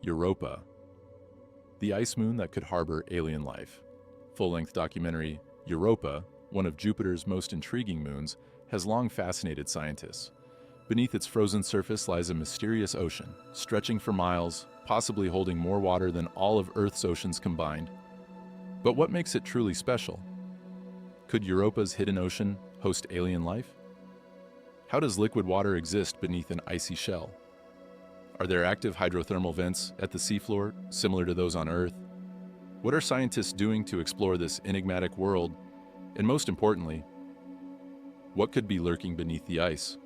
Europa, the ice moon that could harbor alien life. Full-length documentary Europa, one of Jupiter's most intriguing moons, has long fascinated scientists. Beneath its frozen surface lies a mysterious ocean, stretching for miles, possibly holding more water than all of Earth's oceans combined. But what makes it truly special? Could Europa's hidden ocean host alien life? How does liquid water exist beneath an icy shell? Are there active hydrothermal vents at the seafloor, similar to those on Earth? What are scientists doing to explore this enigmatic world? And most importantly, what could be lurking beneath the ice?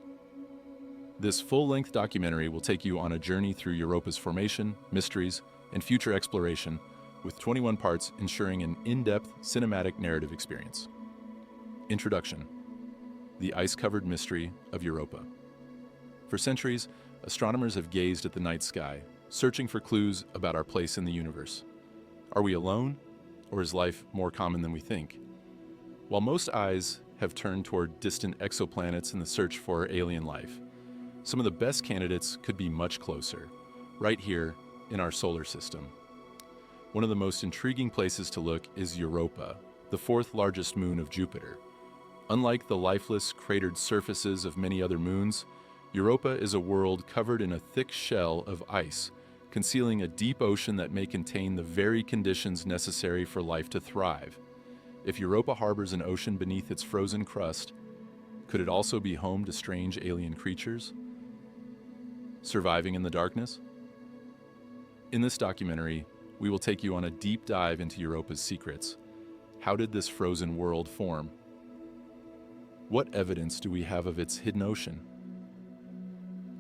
This full-length documentary will take you on a journey through Europa's formation, mysteries, and future exploration, with 21 parts ensuring an in-depth cinematic narrative experience. Introduction: the ice-covered mystery of Europa. For centuries, astronomers have gazed at the night sky, searching for clues about our place in the universe. Are we alone, or is life more common than we think? While most eyes have turned toward distant exoplanets in the search for alien life, some of the best candidates could be much closer, right here in our solar system. One of the most intriguing places to look is Europa, the fourth largest moon of Jupiter. Unlike the lifeless, cratered surfaces of many other moons, Europa is a world covered in a thick shell of ice, concealing a deep ocean that may contain the very conditions necessary for life to thrive. If Europa harbors an ocean beneath its frozen crust, could it also be home to strange alien creatures surviving in the darkness? In this documentary, we will take you on a deep dive into Europa's secrets. How did this frozen world form? What evidence do we have of its hidden ocean?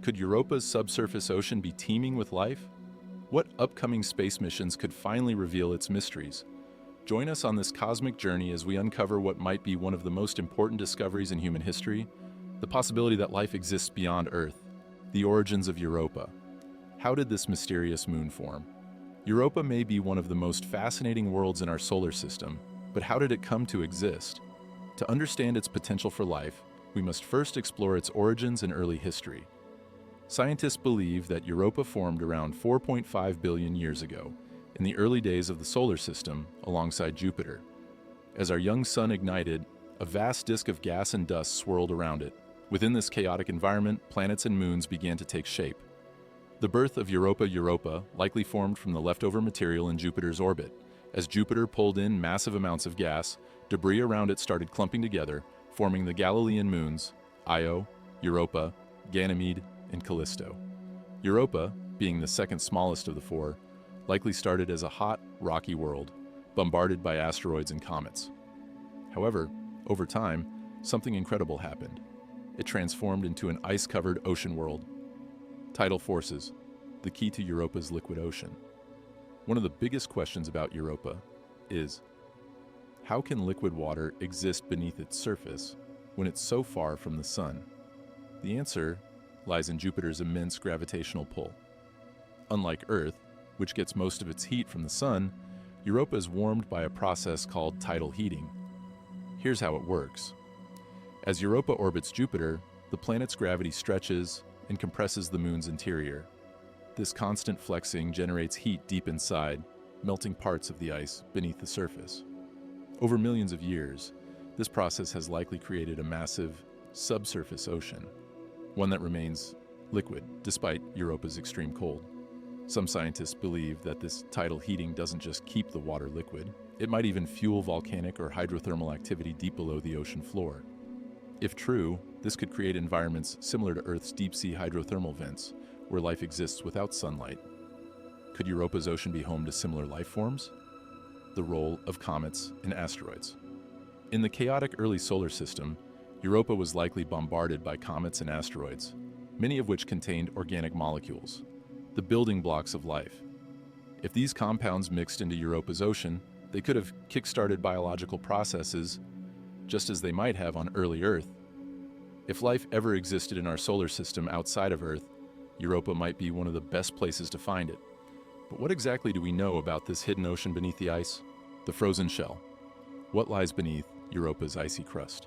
Could Europa's subsurface ocean be teeming with life? What upcoming space missions could finally reveal its mysteries? Join us on this cosmic journey as we uncover what might be one of the most important discoveries in human history, the possibility that life exists beyond Earth, the origins of Europa. How did this mysterious moon form? Europa may be one of the most fascinating worlds in our solar system, but how did it come to exist? To understand its potential for life, we must first explore its origins and early history. Scientists believe that Europa formed around 4.5 billion years ago, in the early days of the solar system alongside Jupiter. As our young sun ignited, a vast disk of gas and dust swirled around it. Within this chaotic environment, planets and moons began to take shape. The birth of Europa likely formed from the leftover material in Jupiter's orbit. As Jupiter pulled in massive amounts of gas, debris around it started clumping together, forming the Galilean moons, Io, Europa, Ganymede, and Callisto. Europa, being the second smallest of the four, likely started as a hot, rocky world, bombarded by asteroids and comets. However, over time, something incredible happened. It transformed into an ice-covered ocean world. Tidal forces, the key to Europa's liquid ocean. One of the biggest questions about Europa is, how can liquid water exist beneath its surface when it's so far from the sun? The answer lies in Jupiter's immense gravitational pull. Unlike Earth, which gets most of its heat from the sun, Europa is warmed by a process called tidal heating. Here's how it works. As Europa orbits Jupiter, the planet's gravity stretches and compresses the moon's interior. This constant flexing generates heat deep inside, melting parts of the ice beneath the surface. Over millions of years, this process has likely created a massive subsurface ocean, one that remains liquid despite Europa's extreme cold. Some scientists believe that this tidal heating doesn't just keep the water liquid, it might even fuel volcanic or hydrothermal activity deep below the ocean floor. If true, this could create environments similar to Earth's deep-sea hydrothermal vents, where life exists without sunlight. Could Europa's ocean be home to similar life forms? The role of comets and asteroids. In the chaotic early solar system, Europa was likely bombarded by comets and asteroids, many of which contained organic molecules, the building blocks of life. If these compounds mixed into Europa's ocean, they could have kick-started biological processes just as they might have on early Earth. If life ever existed in our solar system outside of Earth, Europa might be one of the best places to find it. But what exactly do we know about this hidden ocean beneath the ice? The frozen shell. What lies beneath Europa's icy crust?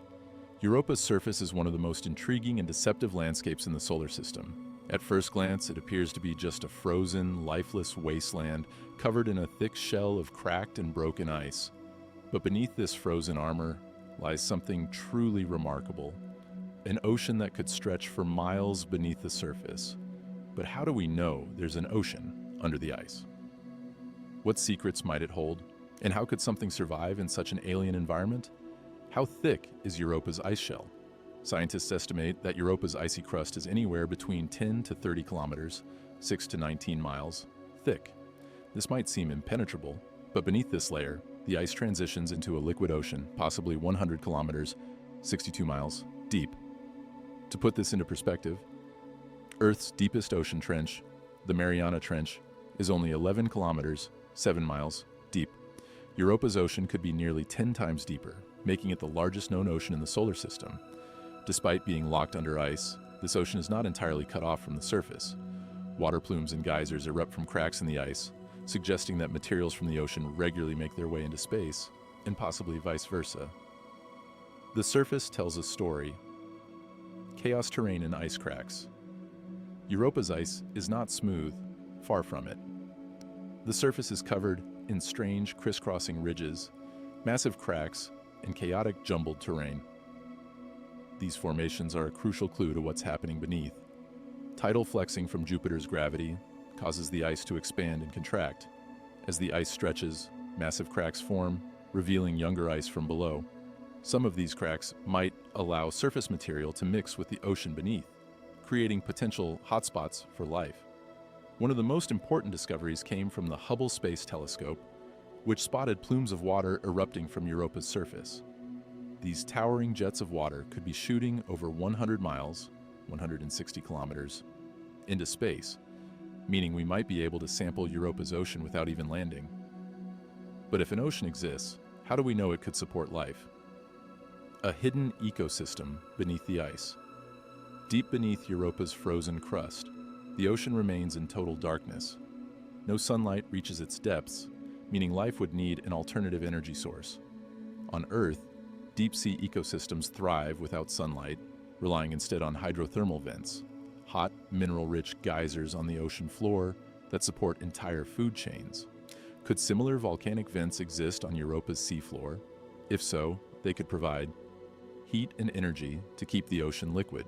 Europa's surface is one of the most intriguing and deceptive landscapes in the solar system. At first glance, it appears to be just a frozen, lifeless wasteland covered in a thick shell of cracked and broken ice. But beneath this frozen armor lies something truly remarkable, an ocean that could stretch for miles beneath the surface. But how do we know there's an ocean under the ice? What secrets might it hold? And how could something survive in such an alien environment? How thick is Europa's ice shell? Scientists estimate that Europa's icy crust is anywhere between 10 to 30 kilometers, 6 to 19 miles, thick. This might seem impenetrable, but beneath this layer, the ice transitions into a liquid ocean, possibly 100 kilometers, 62 miles, deep. To put this into perspective, Earth's deepest ocean trench, the Mariana Trench, is only 11 kilometers, 7 miles, deep. Europa's ocean could be nearly 10 times deeper, making it the largest known ocean in the solar system. Despite being locked under ice, this ocean is not entirely cut off from the surface. Water plumes and geysers erupt from cracks in the ice, suggesting that materials from the ocean regularly make their way into space, and possibly vice versa. The surface tells a story. Chaos terrain and ice cracks. Europa's ice is not smooth, far from it. The surface is covered in strange crisscrossing ridges, massive cracks, and chaotic jumbled terrain. These formations are a crucial clue to what's happening beneath. Tidal flexing from Jupiter's gravity causes the ice to expand and contract. As the ice stretches, massive cracks form, revealing younger ice from below. Some of these cracks might allow surface material to mix with the ocean beneath, creating potential hotspots for life. One of the most important discoveries came from the Hubble Space Telescope, which spotted plumes of water erupting from Europa's surface. These towering jets of water could be shooting over 100 miles, 160 kilometers, into space, meaning we might be able to sample Europa's ocean without even landing. But if an ocean exists, how do we know it could support life? A hidden ecosystem beneath the ice. Deep beneath Europa's frozen crust, the ocean remains in total darkness. No sunlight reaches its depths, meaning life would need an alternative energy source. On Earth, deep-sea ecosystems thrive without sunlight, relying instead on hydrothermal vents, hot, mineral-rich geysers on the ocean floor that support entire food chains. Could similar volcanic vents exist on Europa's seafloor? If so, they could provide heat and energy to keep the ocean liquid,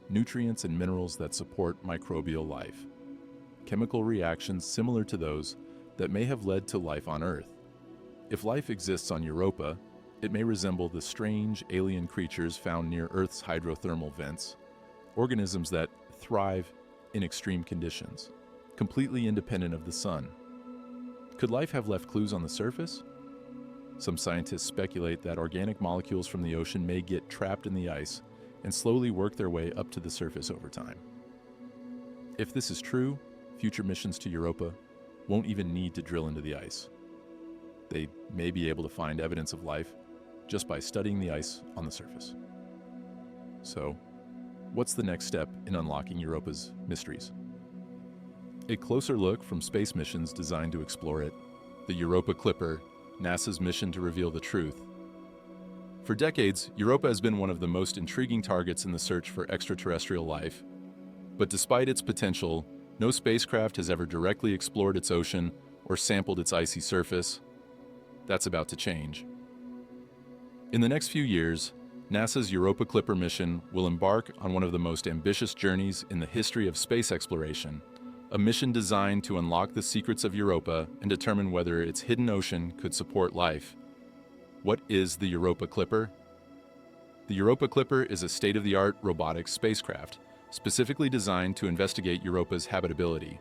nutrients and minerals that support microbial life, chemical reactions similar to those that may have led to life on Earth. If life exists on Europa, it may resemble the strange alien creatures found near Earth's hydrothermal vents, organisms that thrive in extreme conditions, completely independent of the sun. Could life have left clues on the surface? Some scientists speculate that organic molecules from the ocean may get trapped in the ice and slowly work their way up to the surface over time. If this is true, future missions to Europa won't even need to drill into the ice. They may be able to find evidence of life just by studying the ice on the surface. So, what's the next step in unlocking Europa's mysteries? A closer look from space missions designed to explore it, the Europa Clipper, NASA's mission to reveal the truth. For decades, Europa has been one of the most intriguing targets in the search for extraterrestrial life. But despite its potential, no spacecraft has ever directly explored its ocean or sampled its icy surface. That's about to change. In the next few years, NASA's Europa Clipper mission will embark on one of the most ambitious journeys in the history of space exploration, a mission designed to unlock the secrets of Europa and determine whether its hidden ocean could support life. What is the Europa Clipper? The Europa Clipper is a state-of-the-art robotic spacecraft, specifically designed to investigate Europa's habitability.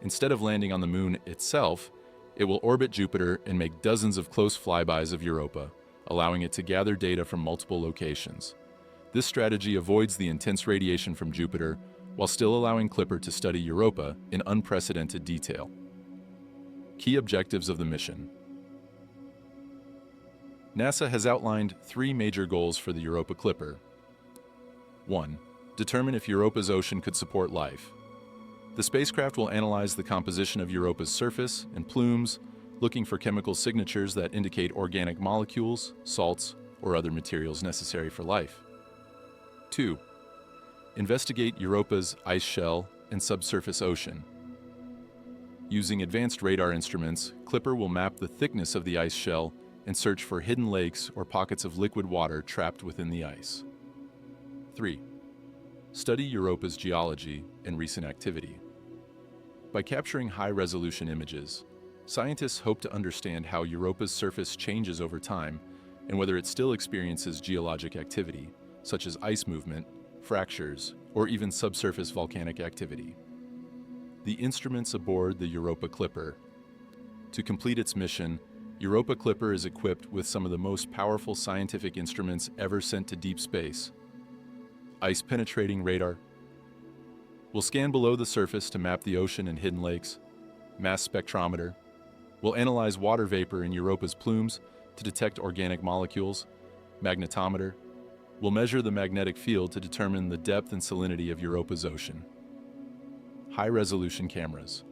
Instead of landing on the moon itself, it will orbit Jupiter and make dozens of close flybys of Europa, allowing it to gather data from multiple locations. This strategy avoids the intense radiation from Jupiter, while still allowing Clipper to study Europa in unprecedented detail. Key objectives of the mission. NASA has outlined 3 major goals for the Europa Clipper. 1. Determine if Europa's ocean could support life. The spacecraft will analyze the composition of Europa's surface and plumes, looking for chemical signatures that indicate organic molecules, salts, or other materials necessary for life. 2. Investigate Europa's ice shell and subsurface ocean. Using advanced radar instruments, Clipper will map the thickness of the ice shell and search for hidden lakes or pockets of liquid water trapped within the ice. 3. Study Europa's geology and recent activity. By capturing high-resolution images, scientists hope to understand how Europa's surface changes over time and whether it still experiences geologic activity, such as ice movement, fractures, or even subsurface volcanic activity. The instruments aboard the Europa Clipper. To complete its mission, Europa Clipper is equipped with some of the most powerful scientific instruments ever sent to deep space. Ice-penetrating radar will scan below the surface to map the ocean and hidden lakes. Mass spectrometer will analyze water vapor in Europa's plumes to detect organic molecules. Magnetometer will measure the magnetic field to determine the depth and salinity of Europa's ocean. High-resolution cameras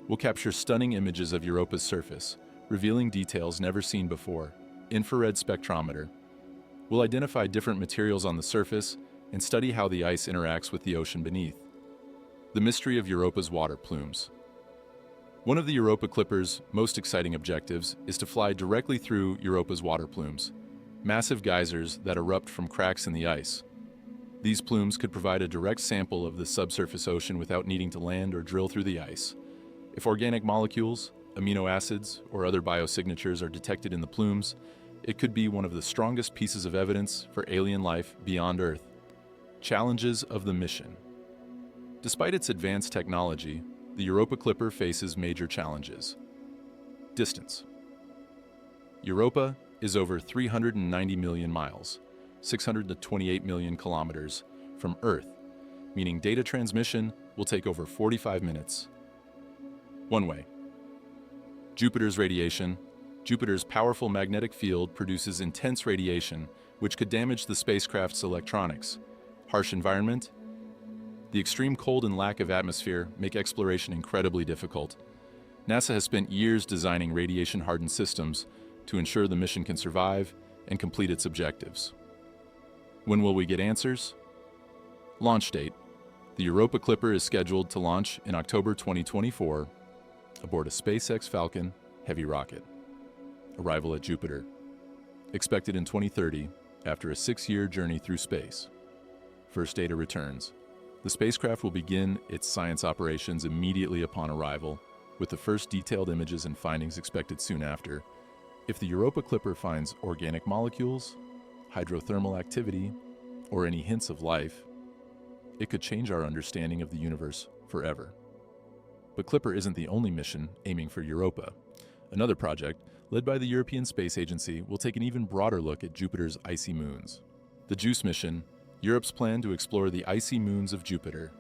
will capture stunning images of Europa's surface, revealing details never seen before. Infrared spectrometer will identify different materials on the surface and study how the ice interacts with the ocean beneath. The mystery of Europa's water plumes. One of the Europa Clipper's most exciting objectives is to fly directly through Europa's water plumes, massive geysers that erupt from cracks in the ice. These plumes could provide a direct sample of the subsurface ocean without needing to land or drill through the ice. If organic molecules, amino acids, or other biosignatures are detected in the plumes, it could be one of the strongest pieces of evidence for alien life beyond Earth. Challenges of the mission. Despite its advanced technology, the Europa Clipper faces major challenges. Distance. Europa is over 390 million miles, 628 million kilometers, from Earth, meaning data transmission will take over 45 minutes. One way. Jupiter's radiation. Jupiter's powerful magnetic field produces intense radiation, which could damage the spacecraft's electronics. Harsh environment. The extreme cold and lack of atmosphere make exploration incredibly difficult. NASA has spent years designing radiation-hardened systems to ensure the mission can survive and complete its objectives. When will we get answers? Launch date. The Europa Clipper is scheduled to launch in October 2024 aboard a SpaceX Falcon Heavy rocket. Arrival at Jupiter. Expected in 2030 after a 6-year journey through space. First data returns. The spacecraft will begin its science operations immediately upon arrival, with the first detailed images and findings expected soon after. If the Europa Clipper finds organic molecules, hydrothermal activity, or any hints of life, it could change our understanding of the universe forever. But Clipper isn't the only mission aiming for Europa. Another project, led by the European Space Agency, will take an even broader look at Jupiter's icy moons. The JUICE mission, Europe's plan to explore the icy moons of Jupiter.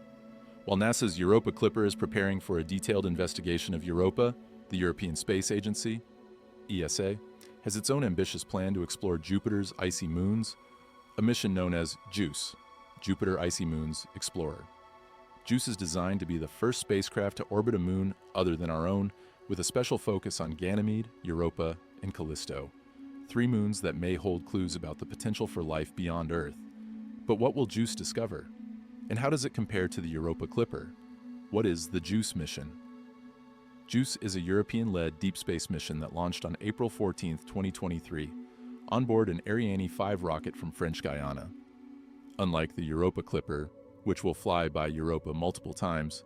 While NASA's Europa Clipper is preparing for a detailed investigation of Europa, the European Space Agency, ESA, has its own ambitious plan to explore Jupiter's icy moons, a mission known as JUICE, Jupiter Icy Moons Explorer. JUICE is designed to be the first spacecraft to orbit a moon other than our own, with a special focus on Ganymede, Europa, and Callisto, 3 moons that may hold clues about the potential for life beyond Earth. But what will JUICE discover? And how does it compare to the Europa Clipper? What is the JUICE mission? JUICE is a European-led deep space mission that launched on April 14, 2023, on board an Ariane 5 rocket from French Guiana. Unlike the Europa Clipper, which will fly by Europa multiple times,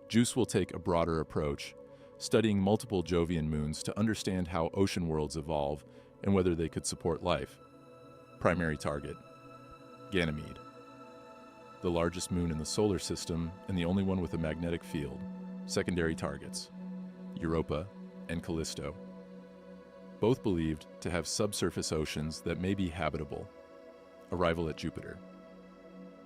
JUICE will take a broader approach, studying multiple Jovian moons to understand how ocean worlds evolve and whether they could support life. Primary target: Ganymede, the largest moon in the solar system and the only one with a magnetic field. Secondary targets: Europa and Callisto, both believed to have subsurface oceans that may be habitable. Arrival at Jupiter.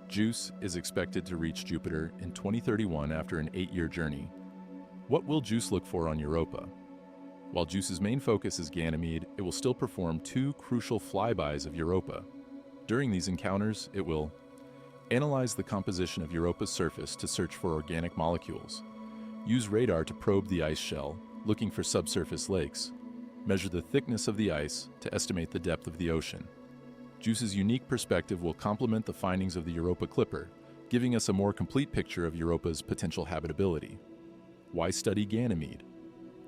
JUICE is expected to reach Jupiter in 2031 after an 8-year journey. What will JUICE look for on Europa? While JUICE's main focus is Ganymede, it will still perform 2 crucial flybys of Europa. During these encounters, it will analyze the composition of Europa's surface to search for organic molecules, use radar to probe the ice shell, looking for subsurface lakes, measure the thickness of the ice to estimate the depth of the ocean, JUICE's unique perspective will complement the findings of the Europa Clipper, giving us a more complete picture of Europa's potential habitability. Why study Ganymede?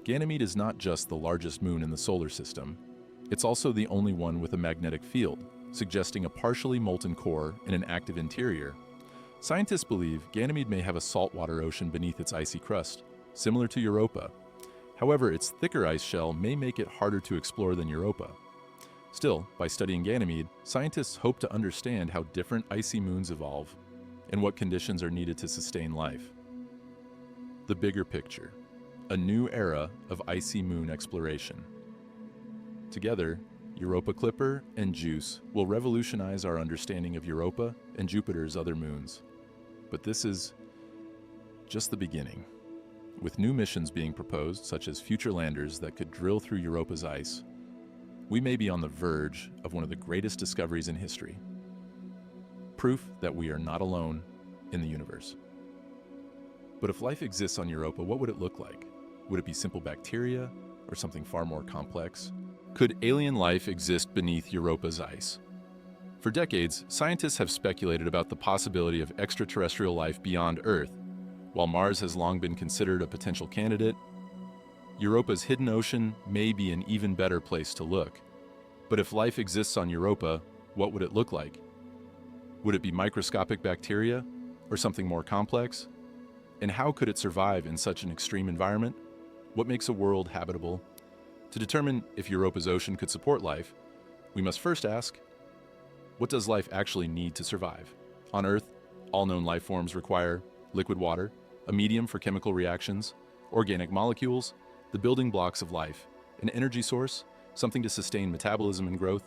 Ganymede is not just the largest moon in the solar system, it's also the only one with a magnetic field, suggesting a partially molten core and an active interior. Scientists believe Ganymede may have a saltwater ocean beneath its icy crust, similar to Europa. However, its thicker ice shell may make it harder to explore than Europa. Still, by studying Ganymede, scientists hope to understand how different icy moons evolve and what conditions are needed to sustain life. The bigger picture, a new era of icy moon exploration. Together, Europa Clipper and JUICE will revolutionize our understanding of Europa and Jupiter's other moons. But this is just the beginning. With new missions being proposed, such as future landers that could drill through Europa's ice, we may be on the verge of one of the greatest discoveries in history. Proof that we are not alone in the universe. But if life exists on Europa, what would it look like? Would it be simple bacteria or something far more complex? Could alien life exist beneath Europa's ice? For decades, scientists have speculated about the possibility of extraterrestrial life beyond Earth. While Mars has long been considered a potential candidate, Europa's hidden ocean may be an even better place to look. But if life exists on Europa, what would it look like? Would it be microscopic bacteria or something more complex? And how could it survive in such an extreme environment? What makes a world habitable? To determine if Europa's ocean could support life, we must first ask, what does life actually need to survive? On Earth, all known life forms require liquid water, a medium for chemical reactions, organic molecules, the building blocks of life, an energy source, something to sustain metabolism and growth.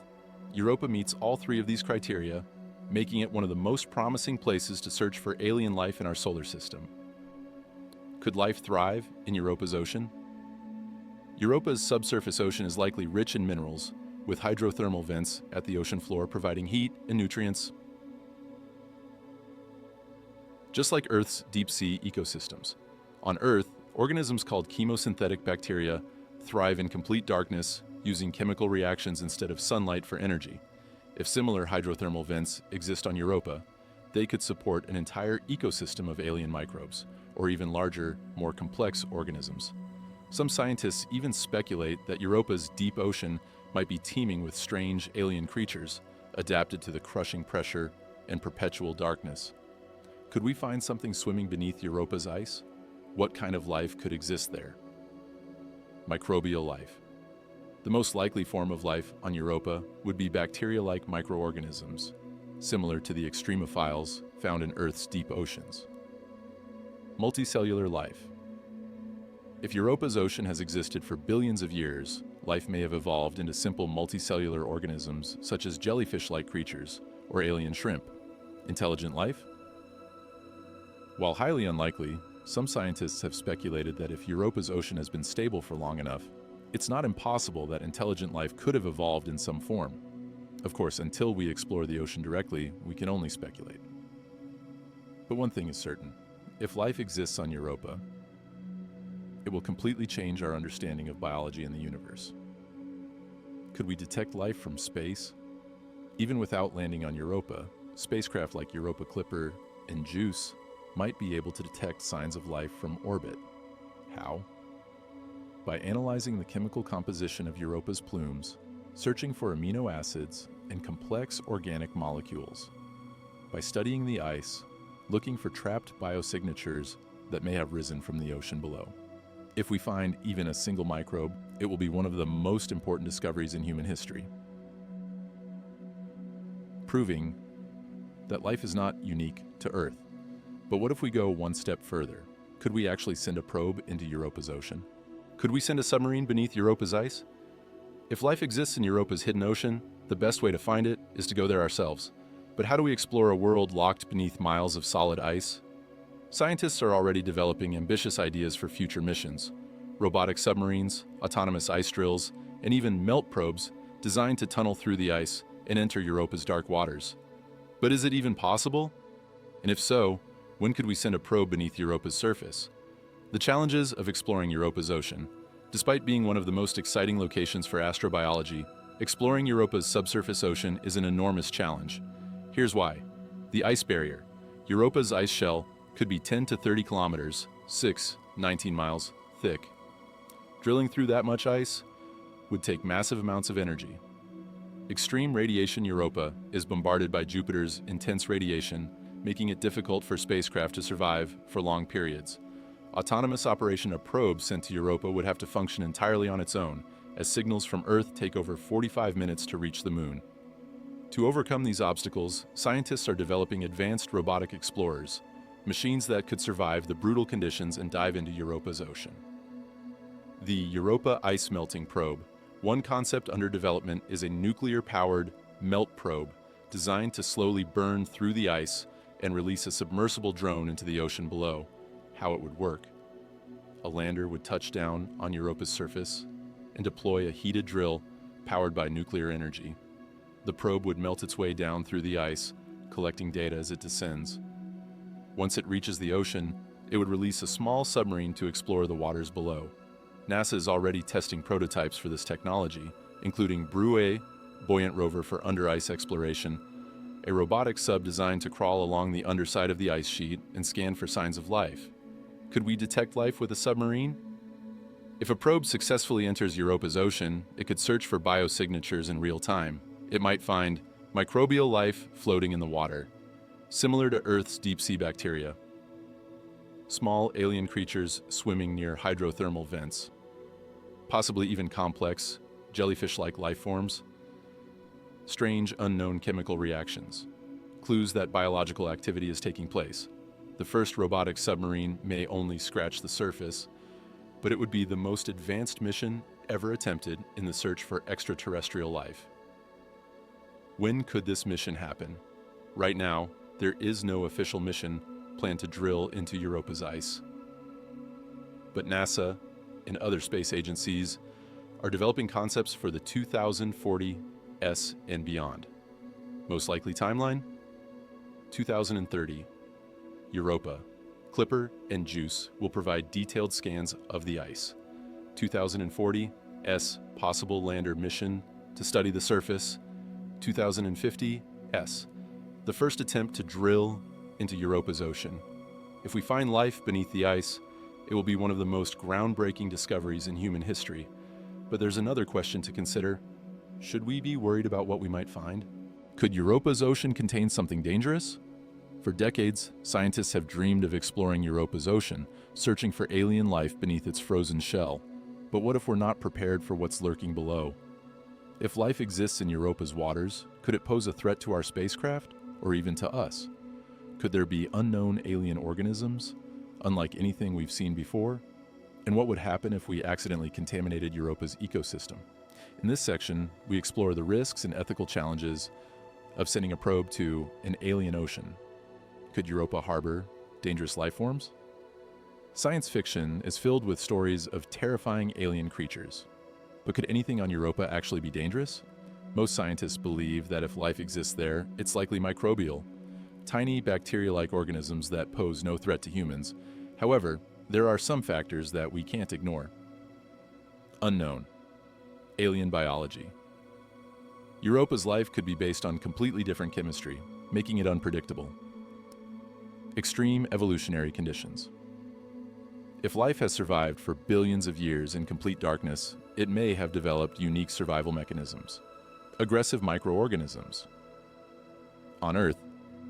Europa meets all three of these criteria, making it one of the most promising places to search for alien life in our solar system. Could life thrive in Europa's ocean? Europa's subsurface ocean is likely rich in minerals, with hydrothermal vents at the ocean floor providing heat and nutrients. Just like Earth's deep-sea ecosystems. On Earth, organisms called chemosynthetic bacteria thrive in complete darkness using chemical reactions instead of sunlight for energy. If similar hydrothermal vents exist on Europa, they could support an entire ecosystem of alien microbes, or even larger, more complex organisms. Some scientists even speculate that Europa's deep ocean might be teeming with strange alien creatures, adapted to the crushing pressure and perpetual darkness. Could we find something swimming beneath Europa's ice? What kind of life could exist there? Microbial life. The most likely form of life on Europa would be bacteria-like microorganisms, similar to the extremophiles found in Earth's deep oceans. Multicellular life. If Europa's ocean has existed for billions of years, life may have evolved into simple multicellular organisms such as jellyfish-like creatures or alien shrimp. Intelligent life? While highly unlikely, some scientists have speculated that if Europa's ocean has been stable for long enough, it's not impossible that intelligent life could have evolved in some form. Of course, until we explore the ocean directly, we can only speculate. But one thing is certain. If life exists on Europa, it will completely change our understanding of biology in the universe. Could we detect life from space? Even without landing on Europa, spacecraft like Europa Clipper and JUICE might be able to detect signs of life from orbit. How? By analyzing the chemical composition of Europa's plumes, searching for amino acids and complex organic molecules. By studying the ice, looking for trapped biosignatures that may have risen from the ocean below. If we find even a single microbe, it will be one of the most important discoveries in human history, proving that life is not unique to Earth. But what if we go one step further? Could we actually send a probe into Europa's ocean? Could we send a submarine beneath Europa's ice? If life exists in Europa's hidden ocean, the best way to find it is to go there ourselves. But how do we explore a world locked beneath miles of solid ice? Scientists are already developing ambitious ideas for future missions. Robotic submarines, autonomous ice drills, and even melt probes designed to tunnel through the ice and enter Europa's dark waters. But is it even possible? And if so, when could we send a probe beneath Europa's surface? The challenges of exploring Europa's ocean. Despite being one of the most exciting locations for astrobiology, Exploring Europa's subsurface ocean is an enormous challenge. Here's why. The ice barrier. Europa's ice shell could be 10 to 30 kilometers, 19 miles, thick. Drilling through that much ice would take massive amounts of energy. Extreme radiation. Europa is bombarded by Jupiter's intense radiation, making it difficult for spacecraft to survive for long periods. Autonomous operation. A probe sent to Europa would have to function entirely on its own, as signals from Earth take over 45 minutes to reach the Moon. To overcome these obstacles, scientists are developing advanced robotic explorers, machines that could survive the brutal conditions and dive into Europa's ocean. The Europa Ice Melting Probe. One concept under development is a nuclear-powered melt probe designed to slowly burn through the ice and release a submersible drone into the ocean below. How it would work. A lander would touch down on Europa's surface and deploy a heated drill powered by nuclear energy. The probe would melt its way down through the ice, collecting data as it descends. Once it reaches the ocean, it would release a small submarine to explore the waters below. NASA is already testing prototypes for this technology, including Brue buoyant rover for under-ice exploration, a robotic sub designed to crawl along the underside of the ice sheet and scan for signs of life. Could we detect life with a submarine? If a probe successfully enters Europa's ocean, it could search for biosignatures in real time. It might find microbial life floating in the water, similar to Earth's deep-sea bacteria. Small alien creatures swimming near hydrothermal vents. Possibly even complex, jellyfish-like life forms. Strange, unknown chemical reactions. Clues that biological activity is taking place. The first robotic submarine may only scratch the surface, but it would be the most advanced mission ever attempted in the search for extraterrestrial life. When could this mission happen? Right now, there is no official mission planned to drill into Europa's ice. But NASA and other space agencies are developing concepts for the 2040s and beyond. Most likely timeline? 2030. Europa. Clipper and Juice will provide detailed scans of the ice. 2040, possible lander mission to study the surface. 2050, the first attempt to drill into Europa's ocean. If we find life beneath the ice, it will be one of the most groundbreaking discoveries in human history. But there's another question to consider. Should we be worried about what we might find? Could Europa's ocean contain something dangerous? For decades, scientists have dreamed of exploring Europa's ocean, searching for alien life beneath its frozen shell. But what if we're not prepared for what's lurking below? If life exists in Europa's waters, could it pose a threat to our spacecraft, or even to us? Could there be unknown alien organisms, unlike anything we've seen before? And what would happen if we accidentally contaminated Europa's ecosystem? In this section, we explore the risks and ethical challenges of sending a probe to an alien ocean. Could Europa harbor dangerous life forms? Science fiction is filled with stories of terrifying alien creatures. But could anything on Europa actually be dangerous? Most scientists believe that if life exists there, it's likely microbial, tiny bacteria-like organisms that pose no threat to humans. However, there are some factors that we can't ignore. Unknown. Alien biology. Europa's life could be based on completely different chemistry, making it unpredictable. Extreme evolutionary conditions. If life has survived for billions of years in complete darkness, it may have developed unique survival mechanisms. Aggressive microorganisms. On Earth,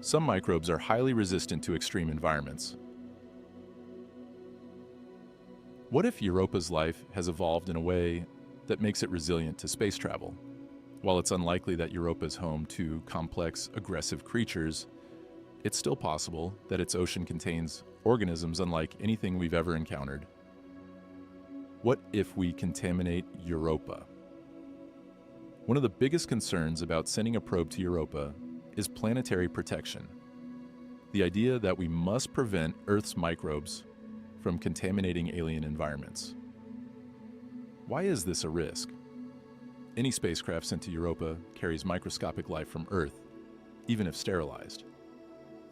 some microbes are highly resistant to extreme environments. What if Europa's life has evolved in a way that makes it resilient to space travel? While it's unlikely that Europa is home to complex, aggressive creatures, it's still possible that its ocean contains organisms unlike anything we've ever encountered. What if we contaminate Europa? One of the biggest concerns about sending a probe to Europa is planetary protection. The idea that we must prevent Earth's microbes from contaminating alien environments. Why is this a risk? Any spacecraft sent to Europa carries microscopic life from Earth, even if sterilized.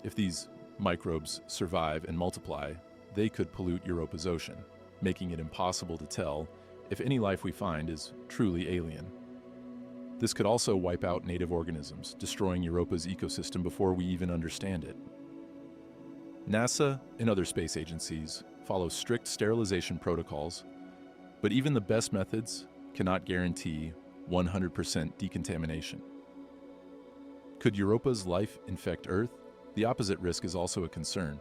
If these microbes survive and multiply, they could pollute Europa's ocean, making it impossible to tell if any life we find is truly alien. This could also wipe out native organisms, destroying Europa's ecosystem before we even understand it. NASA and other space agencies follow strict sterilization protocols, but even the best methods cannot guarantee 100% decontamination. Could Europa's life infect Earth? The opposite risk is also a concern.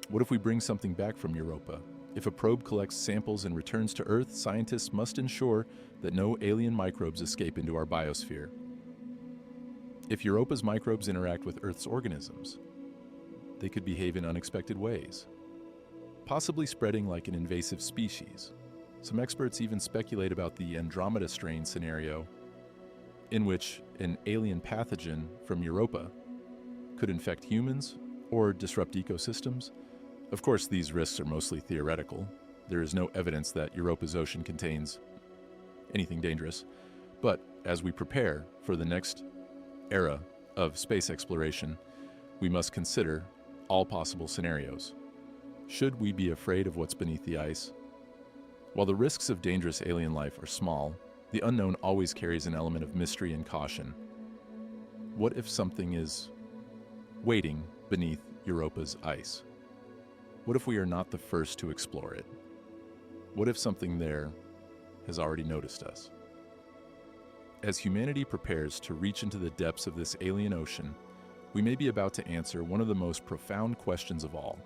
What if we bring something back from Europa? If a probe collects samples and returns to Earth, scientists must ensure that no alien microbes escape into our biosphere. If Europa's microbes interact with Earth's organisms, they could behave in unexpected ways, possibly spreading like an invasive species. Some experts even speculate about the Andromeda strain scenario, in which an alien pathogen from Europa could infect humans or disrupt ecosystems. Of course, these risks are mostly theoretical. There is no evidence that Europa's ocean contains anything dangerous. But as we prepare for the next era of space exploration, we must consider all possible scenarios. Should we be afraid of what's beneath the ice? While the risks of dangerous alien life are small, the unknown always carries an element of mystery and caution. What if something is waiting beneath Europa's ice? What if we are not the first to explore it? What if something there has already noticed us? As humanity prepares to reach into the depths of this alien ocean, we may be about to answer one of the most profound questions of all.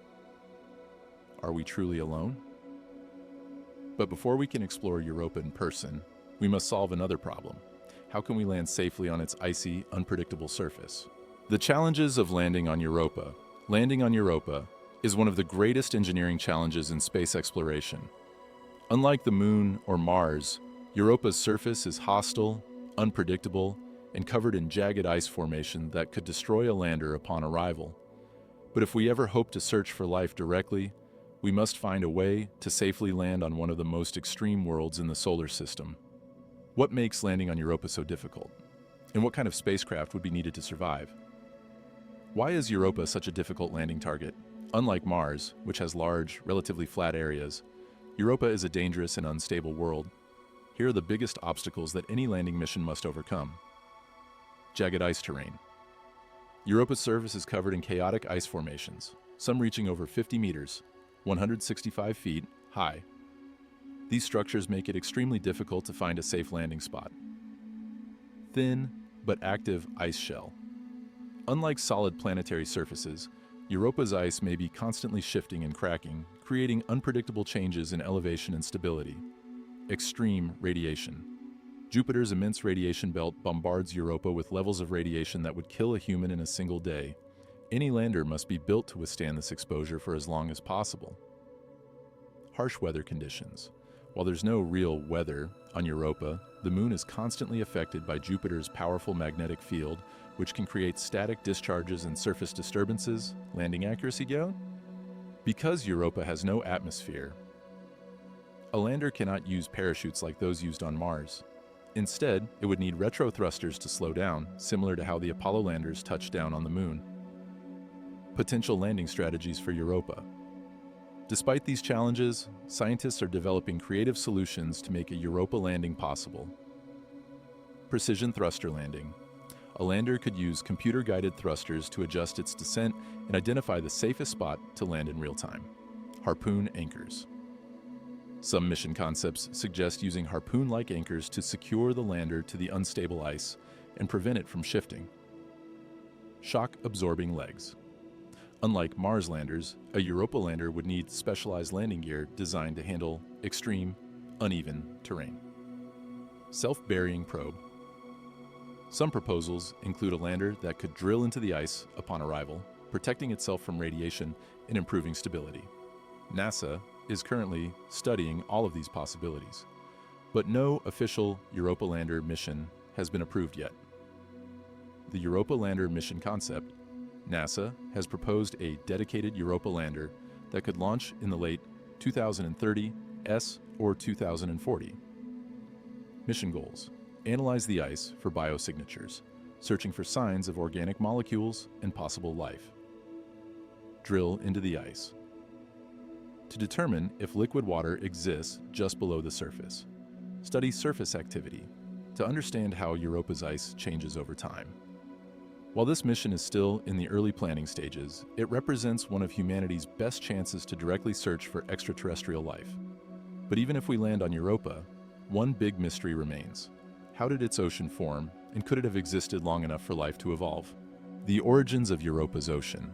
Are we truly alone? But before we can explore Europa in person, we must solve another problem. How can we land safely on its icy, unpredictable surface? The challenges of landing on Europa. Landing on Europa is one of the greatest engineering challenges in space exploration. Unlike the Moon or Mars, Europa's surface is hostile, unpredictable, and covered in jagged ice formation that could destroy a lander upon arrival. But if we ever hope to search for life directly, we must find a way to safely land on one of the most extreme worlds in the solar system. What makes landing on Europa so difficult? And what kind of spacecraft would be needed to survive? Why is Europa such a difficult landing target? Unlike Mars, which has large, relatively flat areas, Europa is a dangerous and unstable world. Here are the biggest obstacles that any landing mission must overcome. Jagged ice terrain. Europa's surface is covered in chaotic ice formations, some reaching over 50 meters, 165 feet, high. These structures make it extremely difficult to find a safe landing spot. Thin, but active ice shell. Unlike solid planetary surfaces, Europa's ice may be constantly shifting and cracking, creating unpredictable changes in elevation and stability. Extreme radiation. Jupiter's immense radiation belt bombards Europa with levels of radiation that would kill a human in a single day. Any lander must be built to withstand this exposure for as long as possible. Harsh weather conditions. While there's no real weather on Europa, the Moon is constantly affected by Jupiter's powerful magnetic field, which can create static discharges and surface disturbances. Landing accuracy go? Because Europa has no atmosphere, a lander cannot use parachutes like those used on Mars. Instead, it would need retro thrusters to slow down, similar to how the Apollo landers touched down on the Moon. Potential landing strategies for Europa. Despite these challenges, scientists are developing creative solutions to make a Europa landing possible. Precision thruster landing. A lander could use computer-guided thrusters to adjust its descent and identify the safest spot to land in real time. Harpoon anchors. Some mission concepts suggest using harpoon-like anchors to secure the lander to the unstable ice and prevent it from shifting. Shock-absorbing legs. Unlike Mars landers, a Europa lander would need specialized landing gear designed to handle extreme, uneven terrain. Self-burying probe. Some proposals include a lander that could drill into the ice upon arrival, protecting itself from radiation and improving stability. NASA is currently studying all of these possibilities, but no official Europa lander mission has been approved yet. The Europa lander mission concept. NASA has proposed a dedicated Europa lander that could launch in the late 2030s or 2040. Mission goals. Analyze the ice for biosignatures, searching for signs of organic molecules and possible life. Drill into the ice to determine if liquid water exists just below the surface. Study surface activity to understand how Europa's ice changes over time. While this mission is still in the early planning stages, it represents one of humanity's best chances to directly search for extraterrestrial life. But even if we land on Europa, one big mystery remains. How did its ocean form, and could it have existed long enough for life to evolve? The origins of Europa's ocean.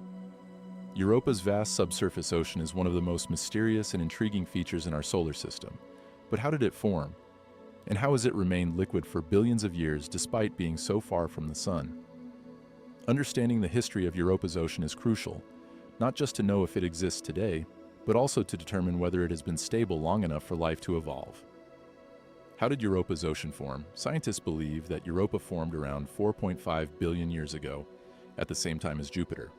Europa's vast subsurface ocean is one of the most mysterious and intriguing features in our solar system. But how did it form? And how has it remained liquid for billions of years despite being so far from the sun? Understanding the history of Europa's ocean is crucial, not just to know if it exists today, but also to determine whether it has been stable long enough for life to evolve. How did Europa's ocean form? Scientists believe that Europa formed around 4.5 billion years ago, at the same time as Jupiter.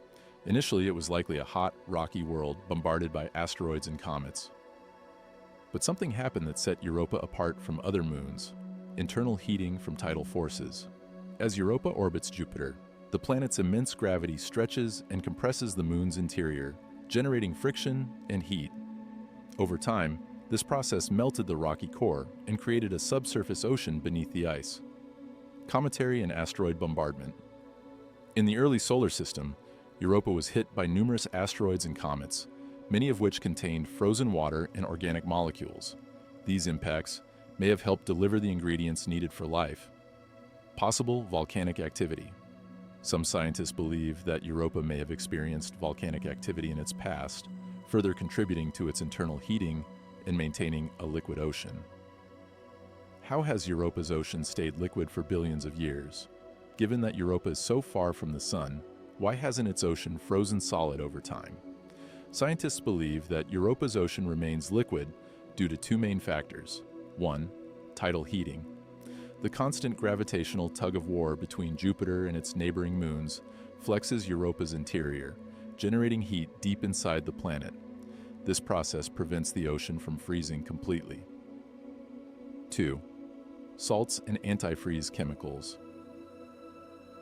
Initially, it was likely a hot, rocky world bombarded by asteroids and comets. But something happened that set Europa apart from other moons: internal heating from tidal forces. As Europa orbits Jupiter, the planet's immense gravity stretches and compresses the moon's interior, generating friction and heat. Over time, this process melted the rocky core and created a subsurface ocean beneath the ice. Cometary and asteroid bombardment. In the early solar system, Europa was hit by numerous asteroids and comets, many of which contained frozen water and organic molecules. These impacts may have helped deliver the ingredients needed for life. Possible volcanic activity. Some scientists believe that Europa may have experienced volcanic activity in its past, further contributing to its internal heating and maintaining a liquid ocean. How has Europa's ocean stayed liquid for billions of years? Given that Europa is so far from the sun, why hasn't its ocean frozen solid over time? Scientists believe that Europa's ocean remains liquid due to two main factors. One, tidal heating. The constant gravitational tug-of-war between Jupiter and its neighboring moons flexes Europa's interior, generating heat deep inside the planet. This process prevents the ocean from freezing completely. 2. Salts and antifreeze chemicals.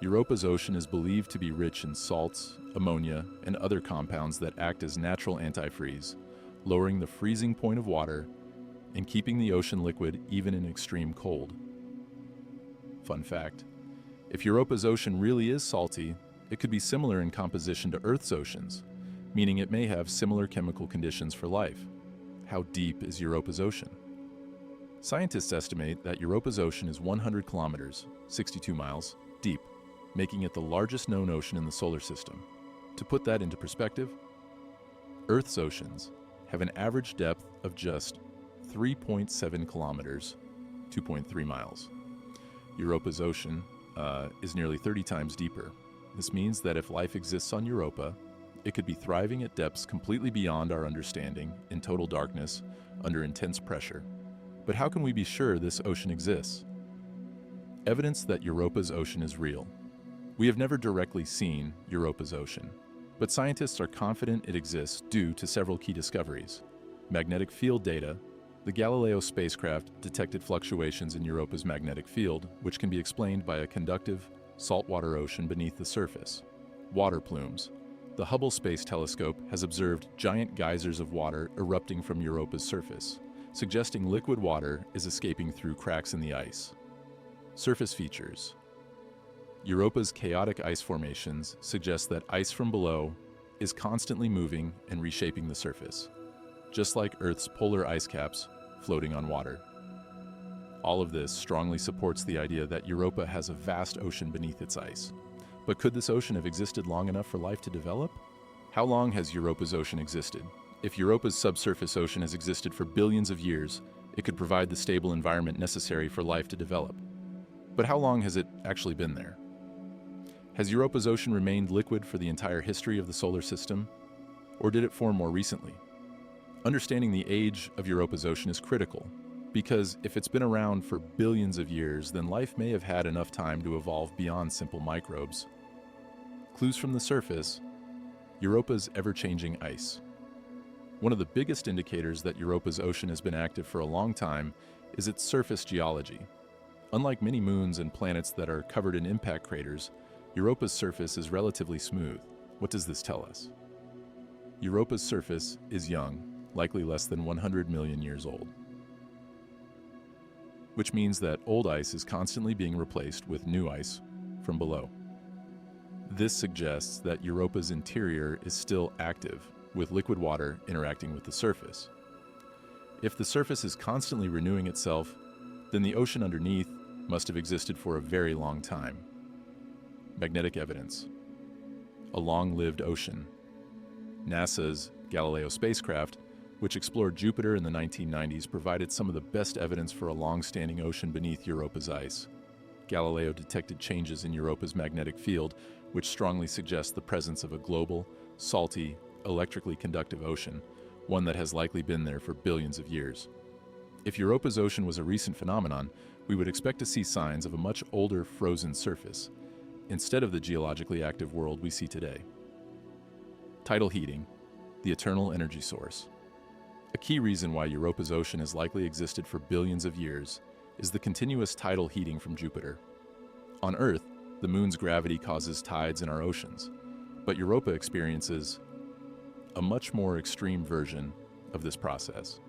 Europa's ocean is believed to be rich in salts, ammonia, and other compounds that act as natural antifreeze, lowering the freezing point of water and keeping the ocean liquid even in extreme cold. Fun fact: if Europa's ocean really is salty, it could be similar in composition to Earth's oceans, meaning it may have similar chemical conditions for life. How deep is Europa's ocean? Scientists estimate that Europa's ocean is 100 kilometers, 62 miles, deep, making it the largest known ocean in the solar system. To put that into perspective, Earth's oceans have an average depth of just 3.7 kilometers, 2.3 miles. Europa's ocean is nearly 30 times deeper. This means that if life exists on Europa, it could be thriving at depths completely beyond our understanding, in total darkness, under intense pressure. But how can we be sure this ocean exists? Evidence that Europa's ocean is real. We have never directly seen Europa's ocean, but scientists are confident it exists due to several key discoveries. Magnetic field data. The Galileo spacecraft detected fluctuations in Europa's magnetic field, which can be explained by a conductive, saltwater ocean beneath the surface. Water plumes. The Hubble Space Telescope has observed giant geysers of water erupting from Europa's surface, suggesting liquid water is escaping through cracks in the ice. Surface features. Europa's chaotic ice formations suggest that ice from below is constantly moving and reshaping the surface, just like Earth's polar ice caps floating on water. All of this strongly supports the idea that Europa has a vast ocean beneath its ice. But could this ocean have existed long enough for life to develop? How long has Europa's ocean existed? If Europa's subsurface ocean has existed for billions of years, it could provide the stable environment necessary for life to develop. But how long has it actually been there? Has Europa's ocean remained liquid for the entire history of the solar system? Or did it form more recently? Understanding the age of Europa's ocean is critical, because if it's been around for billions of years, then life may have had enough time to evolve beyond simple microbes. Clues from the surface. Europa's ever-changing ice. One of the biggest indicators that Europa's ocean has been active for a long time is its surface geology. Unlike many moons and planets that are covered in impact craters, Europa's surface is relatively smooth. What does this tell us? Europa's surface is young, likely less than 100 million years old. which means that old ice is constantly being replaced with new ice from below. This suggests that Europa's interior is still active, with liquid water interacting with the surface. If the surface is constantly renewing itself, then the ocean underneath must have existed for a very long time. Magnetic evidence. A long-lived ocean. NASA's Galileo spacecraft, which explored Jupiter in the 1990s, provided some of the best evidence for a long-standing ocean beneath Europa's ice. Galileo detected changes in Europa's magnetic field, which strongly suggests the presence of a global, salty, electrically conductive ocean, one that has likely been there for billions of years. If Europa's ocean was a recent phenomenon, we would expect to see signs of a much older frozen surface, instead of the geologically active world we see today. Tidal heating, the eternal energy source. A key reason why Europa's ocean has likely existed for billions of years is the continuous tidal heating from Jupiter. On Earth, the moon's gravity causes tides in our oceans, but Europa experiences a much more extreme version of this process.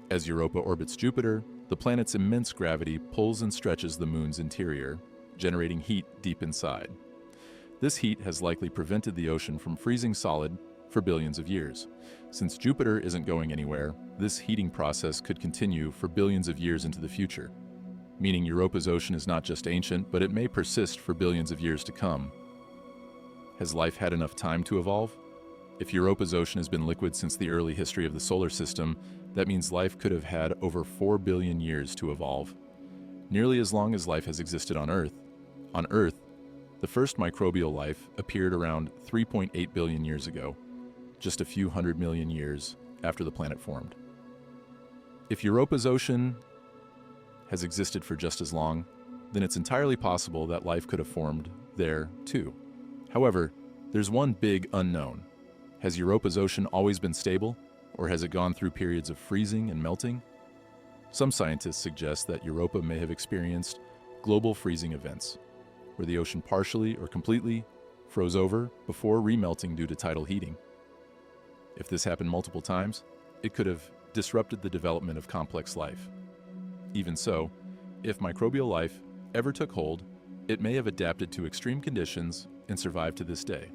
As Europa orbits Jupiter, the planet's immense gravity pulls and stretches the moon's interior, generating heat deep inside. This heat has likely prevented the ocean from freezing solid for billions of years. Since Jupiter isn't going anywhere, this heating process could continue for billions of years into the future, meaning Europa's ocean is not just ancient, but it may persist for billions of years to come. Has life had enough time to evolve? If Europa's ocean has been liquid since the early history of the solar system, that means life could have had over 4 billion years to evolve, nearly as long as life has existed on Earth. On Earth, the first microbial life appeared around 3.8 billion years ago, just a few 100 million years after the planet formed. If Europa's ocean has existed for just as long, then it's entirely possible that life could have formed there too. However, there's one big unknown. Has Europa's ocean always been stable, or has it gone through periods of freezing and melting? Some scientists suggest that Europa may have experienced global freezing events, where the ocean partially or completely froze over before remelting due to tidal heating. If this happened multiple times, it could have disrupted the development of complex life. Even so, if microbial life ever took hold, it may have adapted to extreme conditions and survived to this day.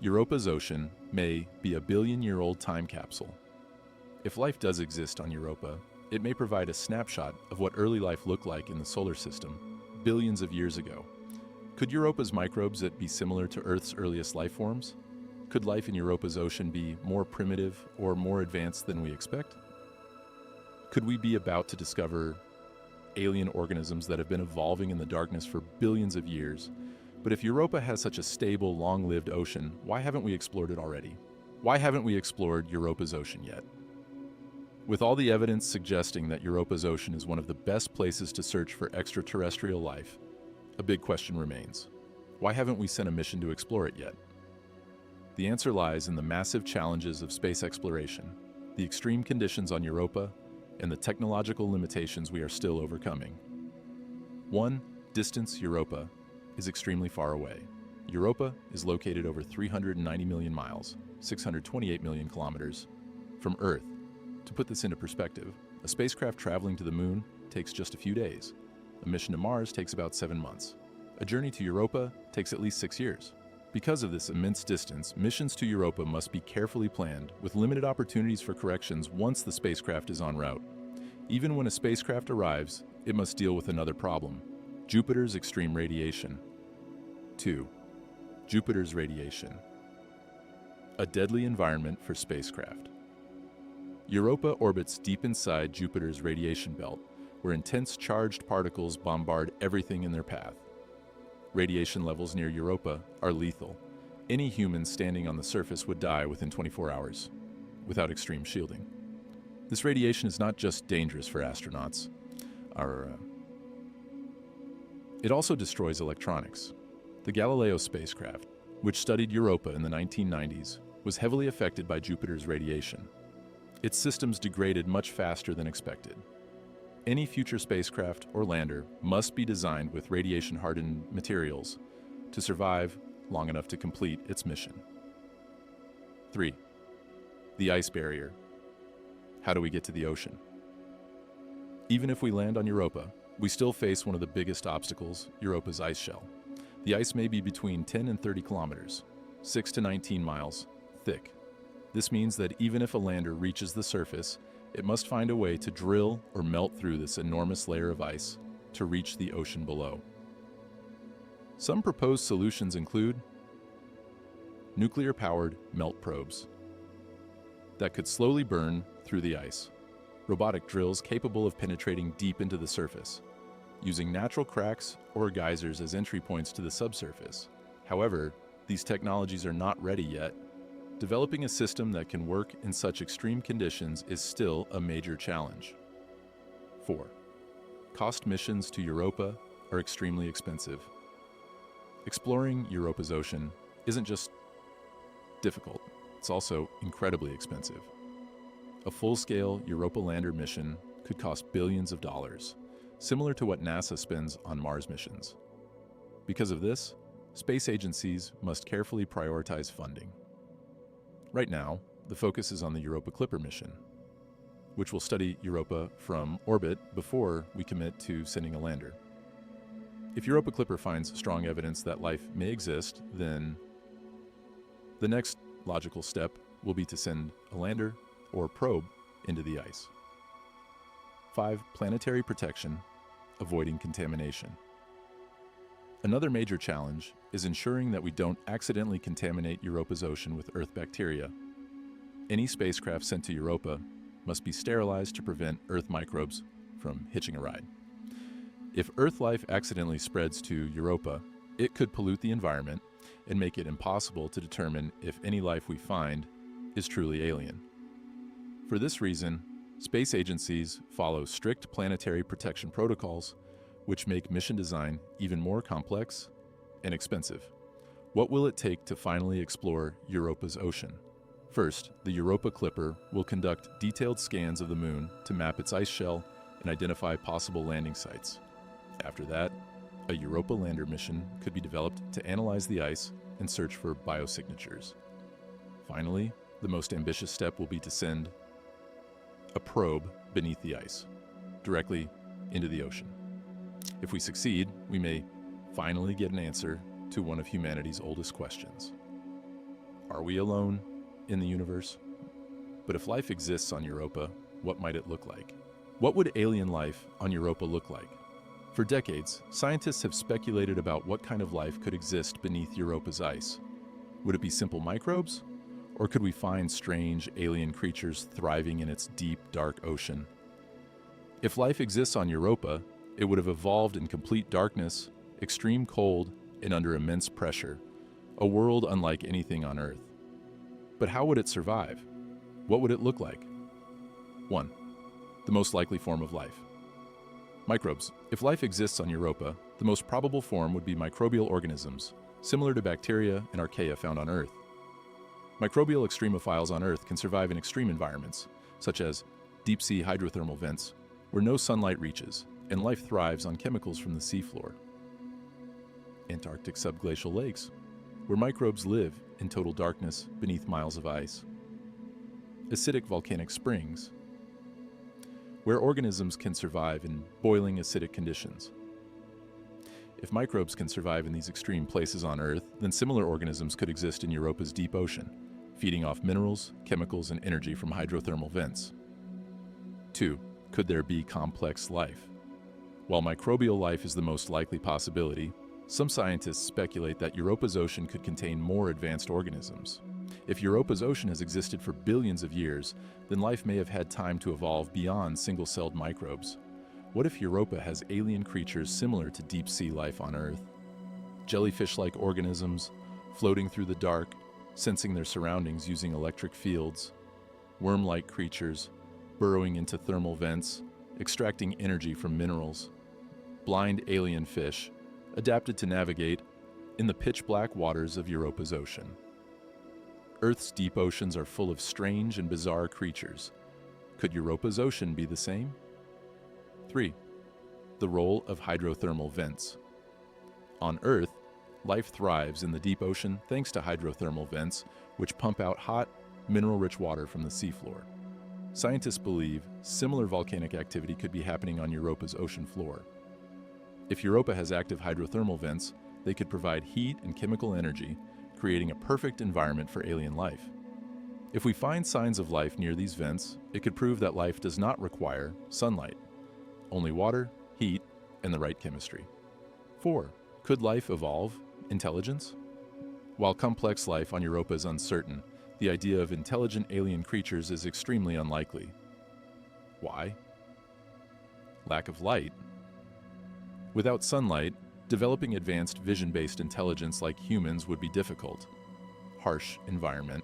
Europa's ocean may be a billion-year-old time capsule. If life does exist on Europa, it may provide a snapshot of what early life looked like in the solar system billions of years ago. Could Europa's microbes be similar to Earth's earliest life forms? Could life in Europa's ocean be more primitive or more advanced than we expect? Could we be about to discover alien organisms that have been evolving in the darkness for billions of years? But if Europa has such a stable, long-lived ocean, why haven't we explored it already? Why haven't we explored Europa's ocean yet? With all the evidence suggesting that Europa's ocean is one of the best places to search for extraterrestrial life, a big question remains. Why haven't we sent a mission to explore it yet? The answer lies in the massive challenges of space exploration, the extreme conditions on Europa, and the technological limitations we are still overcoming. 1. Distance Europa is extremely far away. Europa is located over 390 million miles, 628 million kilometers, from Earth. To put this into perspective, a spacecraft traveling to the moon takes just a few days. A mission to Mars takes about 7 months. A journey to Europa takes at least 6 years. Because of this immense distance, missions to Europa must be carefully planned, with limited opportunities for corrections once the spacecraft is en route. Even when a spacecraft arrives, it must deal with another problem: Jupiter's extreme radiation. 2. Jupiter's radiation. A deadly environment for spacecraft. Europa orbits deep inside Jupiter's radiation belt, where intense charged particles bombard everything in their path. Radiation levels near Europa are lethal. Any human standing on the surface would die within 24 hours, without extreme shielding. This radiation is not just dangerous for astronauts. It also destroys electronics. The Galileo spacecraft, which studied Europa in the 1990s, was heavily affected by Jupiter's radiation. Its systems degraded much faster than expected. Any future spacecraft or lander must be designed with radiation-hardened materials to survive long enough to complete its mission. 3. The ice barrier. How do we get to the ocean? Even if we land on Europa, we still face one of the biggest obstacles, Europa's ice shell. The ice may be between 10 and 30 kilometers, 6 to 19 miles, thick. This means that even if a lander reaches the surface, it must find a way to drill or melt through this enormous layer of ice to reach the ocean below. Some proposed solutions include nuclear-powered melt probes that could slowly burn through the ice, robotic drills capable of penetrating deep into the surface, using natural cracks or geysers as entry points to the subsurface. However, these technologies are not ready yet. Developing a system that can work in such extreme conditions is still a major challenge. 4. Cost missions to Europa are extremely expensive. Exploring Europa's ocean isn't just difficult, it's also incredibly expensive. A full-scale Europa lander mission could cost billions of dollars, similar to what NASA spends on Mars missions. Because of this, space agencies must carefully prioritize funding. Right now, the focus is on the Europa Clipper mission, which will study Europa from orbit before we commit to sending a lander. If Europa Clipper finds strong evidence that life may exist, then the next logical step will be to send a lander or probe into the ice. 5. Planetary protection, avoiding contamination. Another major challenge is ensuring that we don't accidentally contaminate Europa's ocean with Earth bacteria. Any spacecraft sent to Europa must be sterilized to prevent Earth microbes from hitching a ride. If Earth life accidentally spreads to Europa, it could pollute the environment and make it impossible to determine if any life we find is truly alien. For this reason, space agencies follow strict planetary protection protocols, which make mission design even more complex and expensive. What will it take to finally explore Europa's ocean? First, the Europa Clipper will conduct detailed scans of the Moon to map its ice shell and identify possible landing sites. After that, a Europa lander mission could be developed to analyze the ice and search for biosignatures. Finally, the most ambitious step will be to send a probe beneath the ice, directly into the ocean. If we succeed, we may finally get an answer to one of humanity's oldest questions. Are we alone in the universe? But if life exists on Europa, what might it look like? What would alien life on Europa look like? For decades, scientists have speculated about what kind of life could exist beneath Europa's ice. Would it be simple microbes? Or could we find strange alien creatures thriving in its deep, dark ocean? If life exists on Europa, it would have evolved in complete darkness, extreme cold, and under immense pressure, a world unlike anything on Earth. But how would it survive? What would it look like? 1. The most likely form of life. Microbes. If life exists on Europa, the most probable form would be microbial organisms, similar to bacteria and archaea found on Earth. Microbial extremophiles on Earth can survive in extreme environments, such as deep-sea hydrothermal vents, where no sunlight reaches, and life thrives on chemicals from the seafloor. Antarctic subglacial lakes, where microbes live in total darkness beneath miles of ice. Acidic volcanic springs, where organisms can survive in boiling acidic conditions. If microbes can survive in these extreme places on Earth, then similar organisms could exist in Europa's deep ocean, feeding off minerals, chemicals, and energy from hydrothermal vents. 2. Could there be complex life? While microbial life is the most likely possibility, some scientists speculate that Europa's ocean could contain more advanced organisms. If Europa's ocean has existed for billions of years, then life may have had time to evolve beyond single-celled microbes. What if Europa has alien creatures similar to deep-sea life on Earth? Jellyfish-like organisms, floating through the dark, sensing their surroundings using electric fields. Worm-like creatures, burrowing into thermal vents, extracting energy from minerals. Blind alien fish, adapted to navigate in the pitch-black waters of Europa's ocean. Earth's deep oceans are full of strange and bizarre creatures. Could Europa's ocean be the same? 3. The role of hydrothermal vents. On Earth, life thrives in the deep ocean thanks to hydrothermal vents, which pump out hot, mineral-rich water from the seafloor. Scientists believe similar volcanic activity could be happening on Europa's ocean floor. If Europa has active hydrothermal vents, they could provide heat and chemical energy, creating a perfect environment for alien life. If we find signs of life near these vents, it could prove that life does not require sunlight, only water, heat, and the right chemistry. 4. Could life evolve intelligence? While complex life on Europa is uncertain, the idea of intelligent alien creatures is extremely unlikely. Why? Lack of light. Without sunlight, developing advanced vision-based intelligence like humans would be difficult. Harsh environment.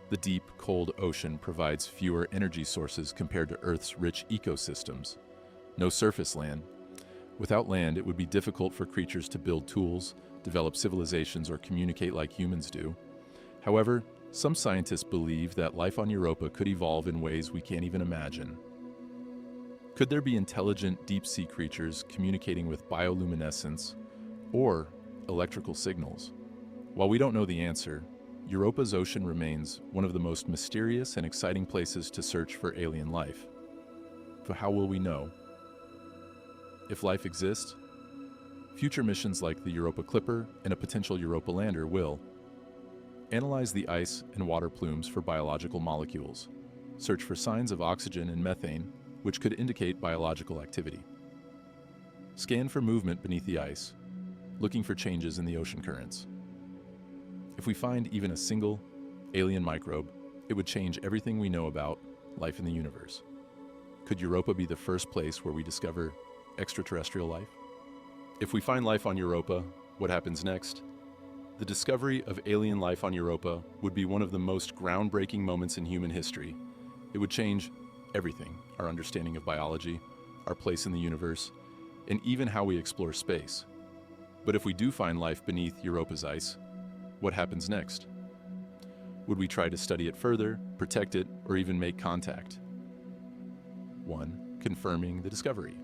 The deep, cold ocean provides fewer energy sources compared to Earth's rich ecosystems. No surface land. Without land, it would be difficult for creatures to build tools, develop civilizations, or communicate like humans do. However, some scientists believe that life on Europa could evolve in ways we can't even imagine. Could there be intelligent deep-sea creatures communicating with bioluminescence or electrical signals? While we don't know the answer, Europa's ocean remains one of the most mysterious and exciting places to search for alien life. But how will we know? If life exists, future missions like the Europa Clipper and a potential Europa lander will analyze the ice and water plumes for biological molecules, search for signs of oxygen and methane, which could indicate biological activity, scan for movement beneath the ice, looking for changes in the ocean currents. If we find even a single alien microbe, it would change everything we know about life in the universe. Could Europa be the first place where we discover extraterrestrial life? If we find life on Europa, what happens next? The discovery of alien life on Europa would be one of the most groundbreaking moments in human history. It would change everything, our understanding of biology, our place in the universe, and even how we explore space. But if we do find life beneath Europa's ice, what happens next? Would we try to study it further, protect it, or even make contact? 1. Confirming the discovery.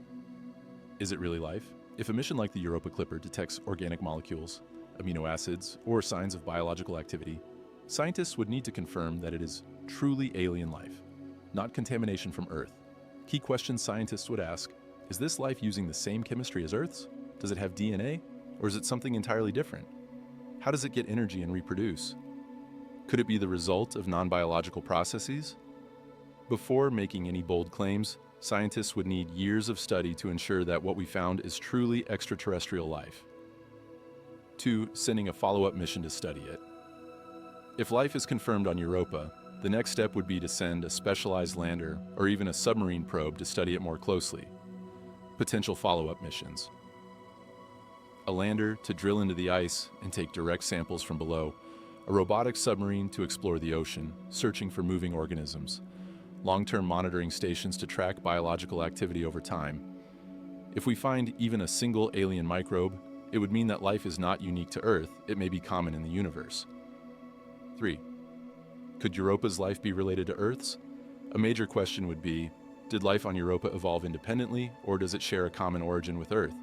Is it really life? If a mission like the Europa Clipper detects organic molecules, amino acids, or signs of biological activity, scientists would need to confirm that it is truly alien life, not contamination from Earth. Key questions scientists would ask: is this life using the same chemistry as Earth's? Does it have DNA? Or is it something entirely different? How does it get energy and reproduce? Could it be the result of non-biological processes? Before making any bold claims, scientists would need years of study to ensure that what we found is truly extraterrestrial life. 2. Sending a follow-up mission to study it. If life is confirmed on Europa, the next step would be to send a specialized lander or even a submarine probe to study it more closely. Potential follow-up missions. A lander to drill into the ice and take direct samples from below. A robotic submarine to explore the ocean, searching for moving organisms. Long-term monitoring stations to track biological activity over time. If we find even a single alien microbe, it would mean that life is not unique to Earth, it may be common in the universe. 3. Could Europa's life be related to Earth's? A major question would be, did life on Europa evolve independently, or does it share a common origin with Earth?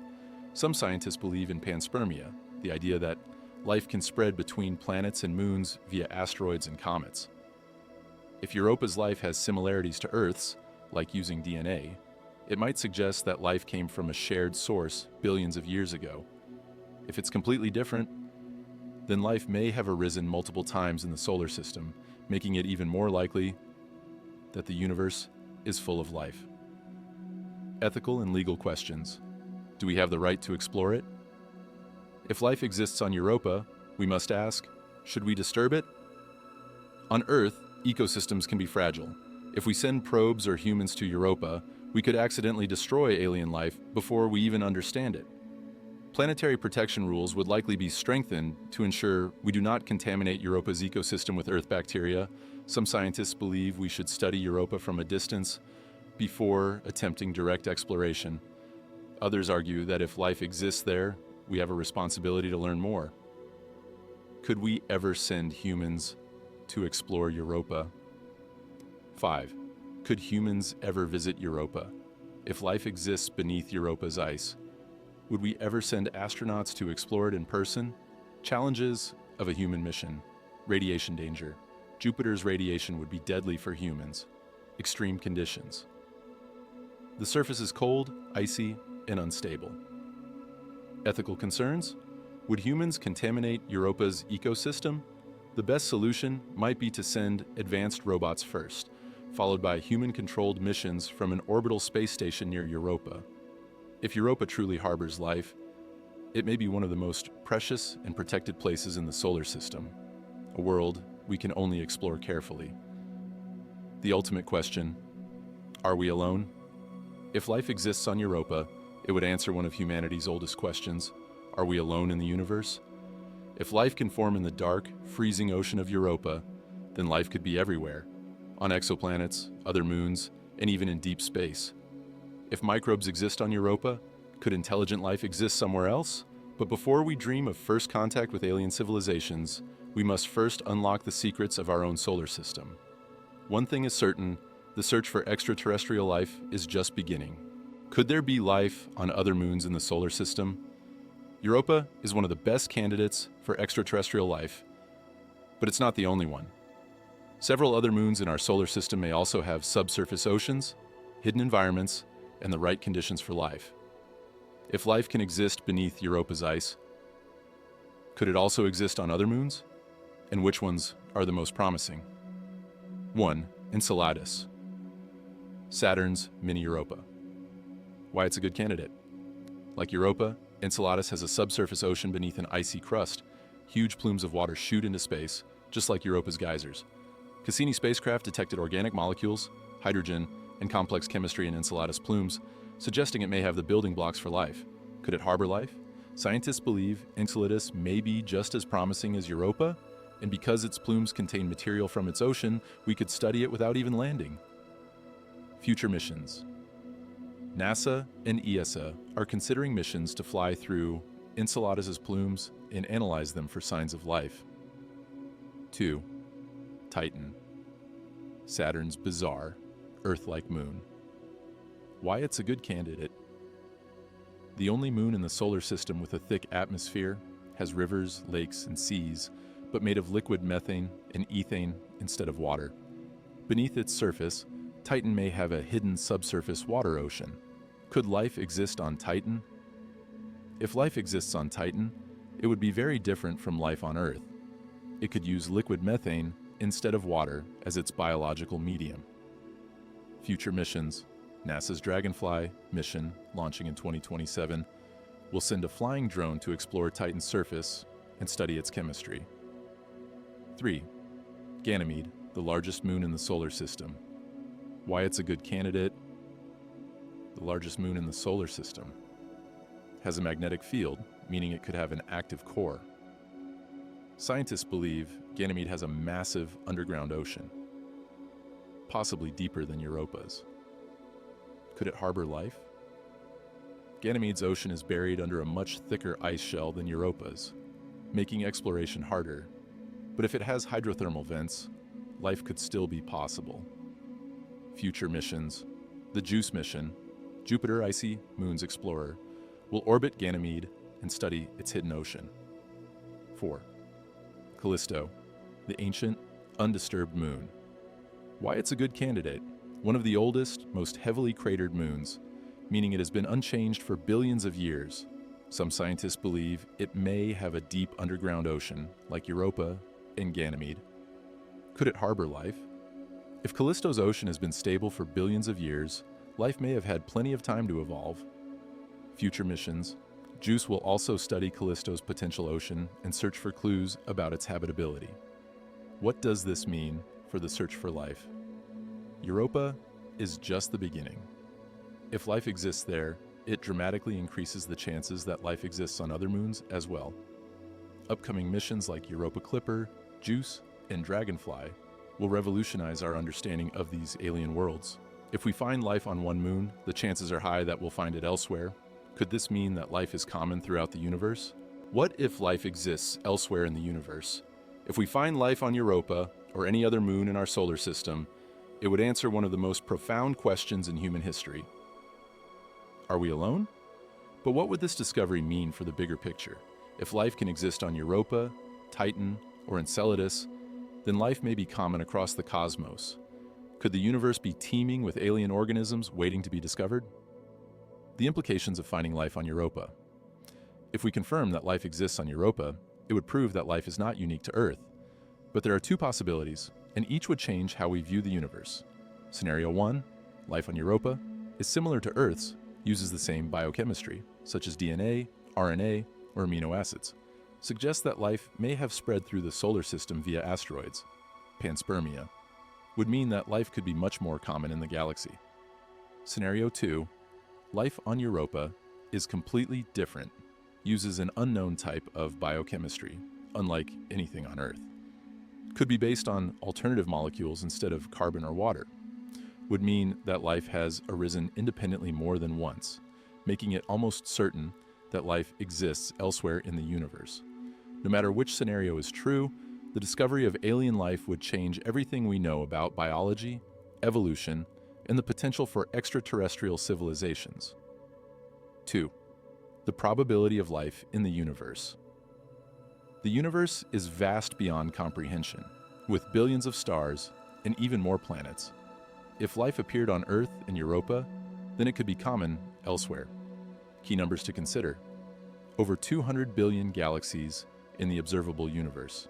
Some scientists believe in panspermia, the idea that life can spread between planets and moons via asteroids and comets. If Europa's life has similarities to Earth's, like using DNA, it might suggest that life came from a shared source billions of years ago. If it's completely different, then life may have arisen multiple times in the solar system, making it even more likely that the universe is full of life. Ethical and legal questions. Do we have the right to explore it? If life exists on Europa, we must ask, should we disturb it? On Earth, ecosystems can be fragile. If we send probes or humans to Europa, we could accidentally destroy alien life before we even understand it. Planetary protection rules would likely be strengthened to ensure we do not contaminate Europa's ecosystem with Earth bacteria. Some scientists believe we should study Europa from a distance before attempting direct exploration. Others argue that if life exists there, we have a responsibility to learn more. Could we ever send humans to explore Europa? 5. Could humans ever visit Europa? If life exists beneath Europa's ice, would we ever send astronauts to explore it in person? Challenges of a human mission. Radiation danger. Jupiter's radiation would be deadly for humans. extreme conditions. The surface is cold, icy, and unstable. Ethical concerns? Would humans contaminate Europa's ecosystem? The best solution might be to send advanced robots first, followed by human-controlled missions from an orbital space station near Europa. If Europa truly harbors life, it may be one of the most precious and protected places in the solar system, a world we can only explore carefully. The ultimate question, are we alone? If life exists on Europa, it would answer one of humanity's oldest questions, are we alone in the universe? If life can form in the dark, freezing ocean of Europa, then life could be everywhere, on exoplanets, other moons, and even in deep space. If microbes exist on Europa, could intelligent life exist somewhere else? But before we dream of first contact with alien civilizations, we must first unlock the secrets of our own solar system. One thing is certain, the search for extraterrestrial life is just beginning. Could there be life on other moons in the solar system? Europa is one of the best candidates for extraterrestrial life, but it's not the only one. Several other moons in our solar system may also have subsurface oceans, hidden environments, and the right conditions for life. If life can exist beneath Europa's ice, could it also exist on other moons? And which ones are the most promising? 1. Enceladus, Saturn's mini Europa. Why it's a good candidate? Like Europa, Enceladus has a subsurface ocean beneath an icy crust. Huge plumes of water shoot into space, just like Europa's geysers. Cassini spacecraft detected organic molecules, hydrogen, and complex chemistry in Enceladus plumes, suggesting it may have the building blocks for life. Could it harbor life? Scientists believe Enceladus may be just as promising as Europa, and because its plumes contain material from its ocean, we could study it without even landing. Future missions. NASA and ESA are considering missions to fly through Enceladus's plumes and analyze them for signs of life. 2. Titan, Saturn's bizarre, Earth-like moon. Why it's a good candidate? The only moon in the solar system with a thick atmosphere, has rivers, lakes, and seas, but made of liquid methane and ethane instead of water. Beneath its surface, Titan may have a hidden subsurface water ocean. Could life exist on Titan? If life exists on Titan, it would be very different from life on Earth. It could use liquid methane instead of water as its biological medium. Future missions. NASA's Dragonfly mission, launching in 2027, will send a flying drone to explore Titan's surface and study its chemistry. 3. Ganymede, the largest moon in the solar system. Why it's a good candidate? The largest moon in the solar system has a magnetic field, meaning it could have an active core. Scientists believe Ganymede has a massive underground ocean, possibly deeper than Europa's. Could it harbor life? Ganymede's ocean is buried under a much thicker ice shell than Europa's, making exploration harder. But if it has hydrothermal vents, life could still be possible. Future missions. The JUICE mission, Jupiter Icy Moons Explorer, will orbit Ganymede and study its hidden ocean. 4. Callisto, the ancient, undisturbed moon. Why it's a good candidate? One of the oldest, most heavily cratered moons, meaning it has been unchanged for billions of years. Some scientists believe it may have a deep underground ocean, like Europa and Ganymede. Could it harbor life? If Callisto's ocean has been stable for billions of years, life may have had plenty of time to evolve. Future missions. JUICE will also study Callisto's potential ocean and search for clues about its habitability. What does this mean for the search for life? Europa is just the beginning. If life exists there, it dramatically increases the chances that life exists on other moons as well. Upcoming missions like Europa Clipper, JUICE, and Dragonfly will revolutionize our understanding of these alien worlds. If we find life on one moon, the chances are high that we'll find it elsewhere. Could this mean that life is common throughout the universe? What if life exists elsewhere in the universe? If we find life on Europa or any other moon in our solar system, it would answer one of the most profound questions in human history. Are we alone? But what would this discovery mean for the bigger picture? If life can exist on Europa, Titan, or Enceladus, then life may be common across the cosmos. Could the universe be teeming with alien organisms waiting to be discovered? The implications of finding life on Europa. If we confirm that life exists on Europa, it would prove that life is not unique to Earth. But there are two possibilities, and each would change how we view the universe. Scenario 1, life on Europa, is similar to Earth's, uses the same biochemistry, such as DNA, RNA, or amino acids, suggests that life may have spread through the solar system via asteroids, panspermia, would mean that life could be much more common in the galaxy. Scenario 2, life on Europa is completely different, uses an unknown type of biochemistry, unlike anything on Earth. Could be based on alternative molecules instead of carbon or water, would mean that life has arisen independently more than once, making it almost certain that life exists elsewhere in the universe. No matter which scenario is true, the discovery of alien life would change everything we know about biology, evolution, and the potential for extraterrestrial civilizations. 2. The probability of life in the universe. The universe is vast beyond comprehension, with billions of stars and even more planets. If life appeared on Earth and Europa, then it could be common elsewhere. Key numbers to consider. Over 200 billion galaxies in the observable universe.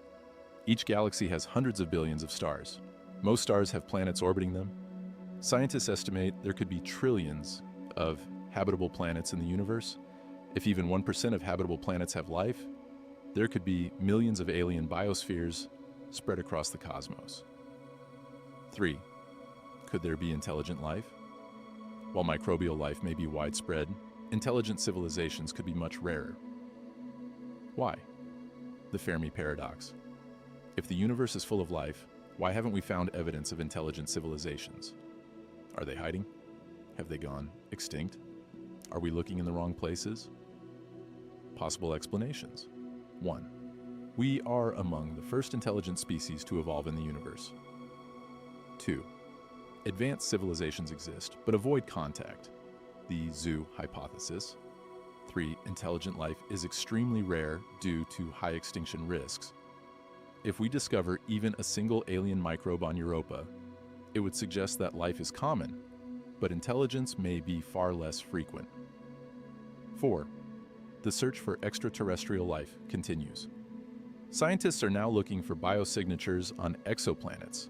Each galaxy has hundreds of billions of stars. Most stars have planets orbiting them. Scientists estimate there could be trillions of habitable planets in the universe. If even 1% of habitable planets have life, there could be millions of alien biospheres spread across the cosmos. 3. Could there be intelligent life? While microbial life may be widespread, intelligent civilizations could be much rarer. Why? The Fermi paradox. If the universe is full of life, why haven't we found evidence of intelligent civilizations? Are they hiding? Have they gone extinct? Are we looking in the wrong places? Possible explanations. 1. We are among the first intelligent species to evolve in the universe. 2. Advanced civilizations exist, but avoid contact. The zoo hypothesis. 3. Intelligent life is extremely rare due to high extinction risks. If we discover even a single alien microbe on Europa, it would suggest that life is common, but intelligence may be far less frequent. 4. The search for extraterrestrial life continues. Scientists are now looking for biosignatures on exoplanets,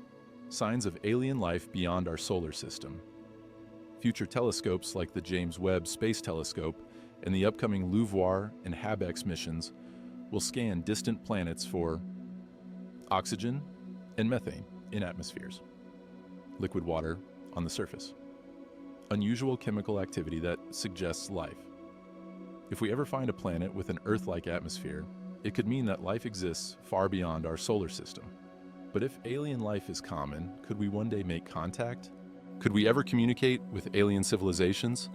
signs of alien life beyond our solar system. Future telescopes like the James Webb Space Telescope and the upcoming LUVOIR and HABEX missions will scan distant planets for oxygen and methane in atmospheres, liquid water on the surface, unusual chemical activity that suggests life. If we ever find a planet with an Earth-like atmosphere, it could mean that life exists far beyond our solar system. But if alien life is common, could we one day make contact? Could we ever communicate with alien civilizations?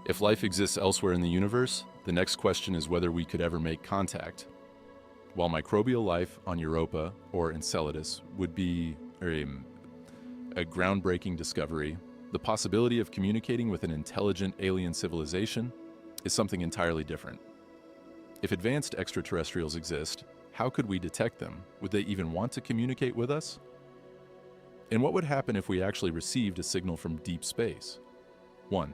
If life exists elsewhere in the universe, the next question is whether we could ever make contact. While microbial life on Europa or Enceladus would be a groundbreaking discovery, the possibility of communicating with an intelligent alien civilization is something entirely different. If advanced extraterrestrials exist, how could we detect them? Would they even want to communicate with us? And what would happen if we actually received a signal from deep space? 1.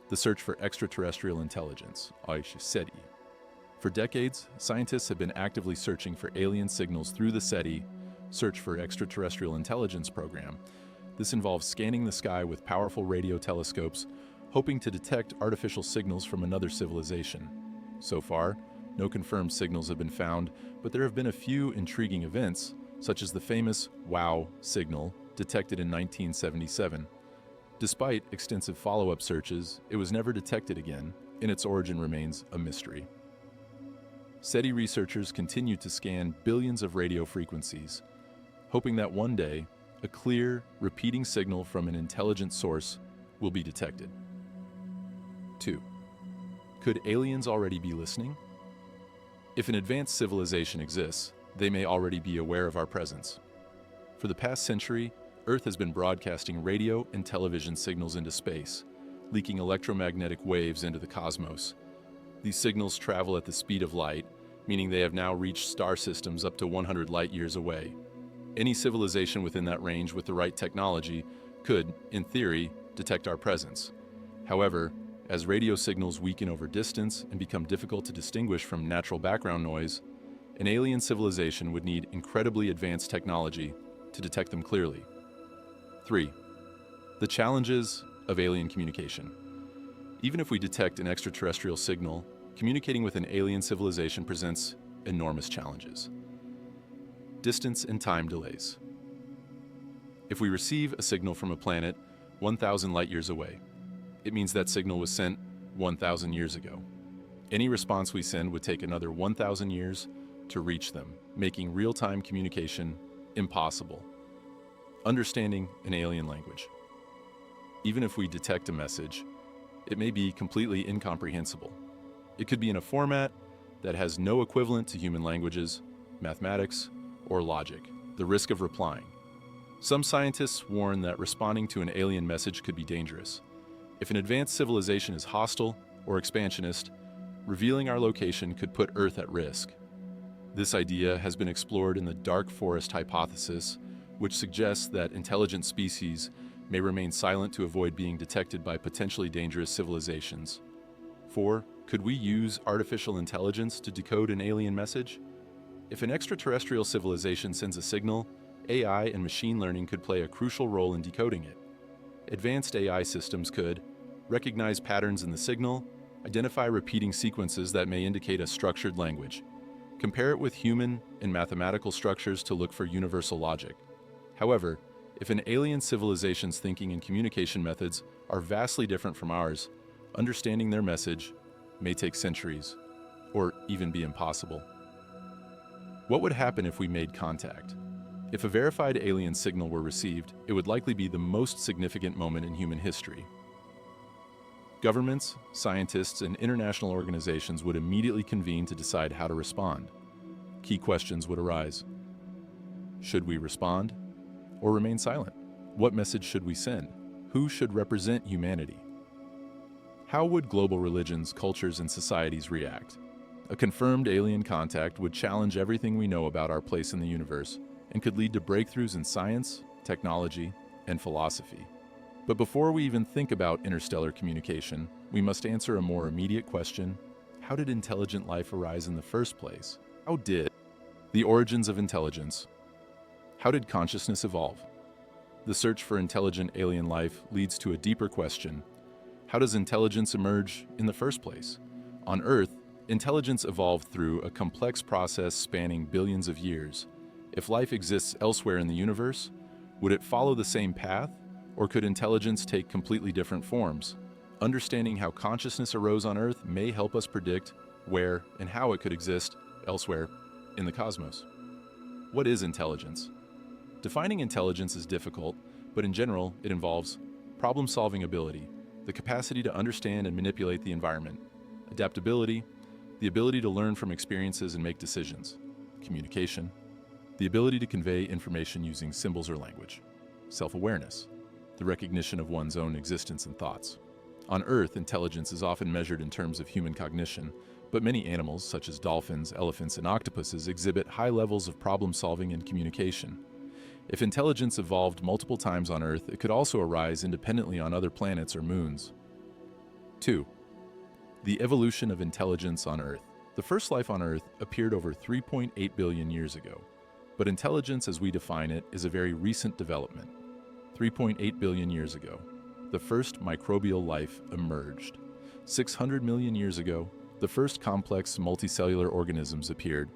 The search for extraterrestrial intelligence, SETI. For decades, scientists have been actively searching for alien signals through the SETI, Search for Extraterrestrial Intelligence program. This involves scanning the sky with powerful radio telescopes, hoping to detect artificial signals from another civilization. So far, no confirmed signals have been found, but there have been a few intriguing events, such as the famous WOW signal detected in 1977. Despite extensive follow-up searches, it was never detected again, and its origin remains a mystery. SETI researchers continue to scan billions of radio frequencies, hoping that one day, a clear, repeating signal from an intelligent source will be detected. 2. Could aliens already be listening? If an advanced civilization exists, they may already be aware of our presence. For the past century, Earth has been broadcasting radio and television signals into space, leaking electromagnetic waves into the cosmos. These signals travel at the speed of light, meaning they have now reached star systems up to 100 light-years away. Any civilization within that range with the right technology could, in theory, detect our presence. However, as radio signals weaken over distance and become difficult to distinguish from natural background noise, an alien civilization would need incredibly advanced technology to detect them clearly. 3. The challenges of alien communication. Even if we detect an extraterrestrial signal, communicating with an alien civilization presents enormous challenges. Distance and time delays. If we receive a signal from a planet 1,000 light-years away, it means that signal was sent 1,000 years ago. Any response we send would take another 1,000 years to reach them, making real-time communication impossible. Understanding an alien language. Even if we detect a message, it may be completely incomprehensible. It could be in a format that has no equivalent to human languages, mathematics, or logic. The risk of replying. Some scientists warn that responding to an alien message could be dangerous. If an advanced civilization is hostile or expansionist, revealing our location could put Earth at risk. This idea has been explored in the dark forest hypothesis, which suggests that intelligent species may remain silent to avoid being detected by potentially dangerous civilizations. 4. Could we use artificial intelligence to decode an alien message? If an extraterrestrial civilization sends a signal, AI and machine learning could play a crucial role in decoding it. Advanced AI systems could recognize patterns in the signal, identify repeating sequences that may indicate a structured language, compare it with human and mathematical structures to look for universal logic. However, if an alien civilization's thinking and communication methods are vastly different from ours, understanding their message may take centuries, or even be impossible. What would happen if we made contact? If a verified alien signal were received, it would likely be the most significant moment in human history. Governments, scientists, and international organizations would immediately convene to decide how to respond. Key questions would arise. Should we respond or remain silent? What message should we send? Who should represent humanity? How would global religions, cultures, and societies react? A confirmed alien contact would challenge everything we know about our place in the universe and could lead to breakthroughs in science, technology, and philosophy. But before we even think about interstellar communication, we must answer a more immediate question: how did intelligent life arise in the first place? How did the origins of intelligence? How did consciousness evolve? The search for intelligent alien life leads to a deeper question: how does intelligence emerge in the first place? On Earth, intelligence evolved through a complex process spanning billions of years. If life exists elsewhere in the universe, would it follow the same path, or could intelligence take completely different forms? Understanding how consciousness arose on Earth may help us predict where and how it could exist elsewhere in the cosmos. What is intelligence? Defining intelligence is difficult, but in general, it involves problem-solving ability, the capacity to understand and manipulate the environment, adaptability, the ability to learn from experiences and make decisions, communication, the ability to convey information using symbols or language, self-awareness, the recognition of one's own existence and thoughts. On Earth, intelligence is often measured in terms of human cognition, but many animals, such as dolphins, elephants, and octopuses, exhibit high levels of problem-solving and communication. If intelligence evolved multiple times on Earth, it could also arise independently on other planets or moons. 2. The evolution of intelligence on Earth. The first life on Earth appeared over 3.8 billion years ago, but intelligence as we define it is a very recent development. 3.8 billion years ago, the first microbial life emerged. 600 million years ago, the first complex multicellular organisms appeared.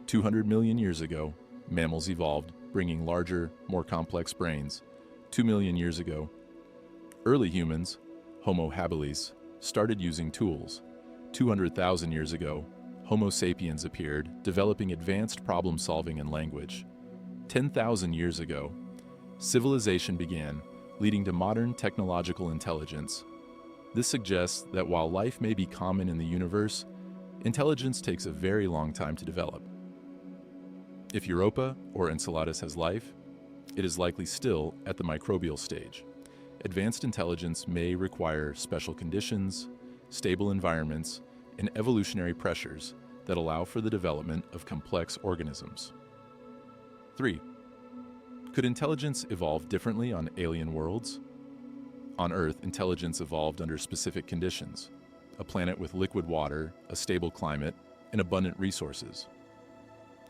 200 million years ago, mammals evolved, bringing larger, more complex brains. 2 million years ago, early humans, Homo habilis, started using tools. 200,000 years ago, Homo sapiens appeared, developing advanced problem-solving and language. 10,000 years ago, civilization began, leading to modern technological intelligence. This suggests that while life may be common in the universe, intelligence takes a very long time to develop. If Europa or Enceladus has life, it is likely still at the microbial stage. Advanced intelligence may require special conditions, stable environments, and evolutionary pressures that allow for the development of complex organisms. 3. Could intelligence evolve differently on alien worlds? On Earth, intelligence evolved under specific conditions: a planet with liquid water, a stable climate, and abundant resources.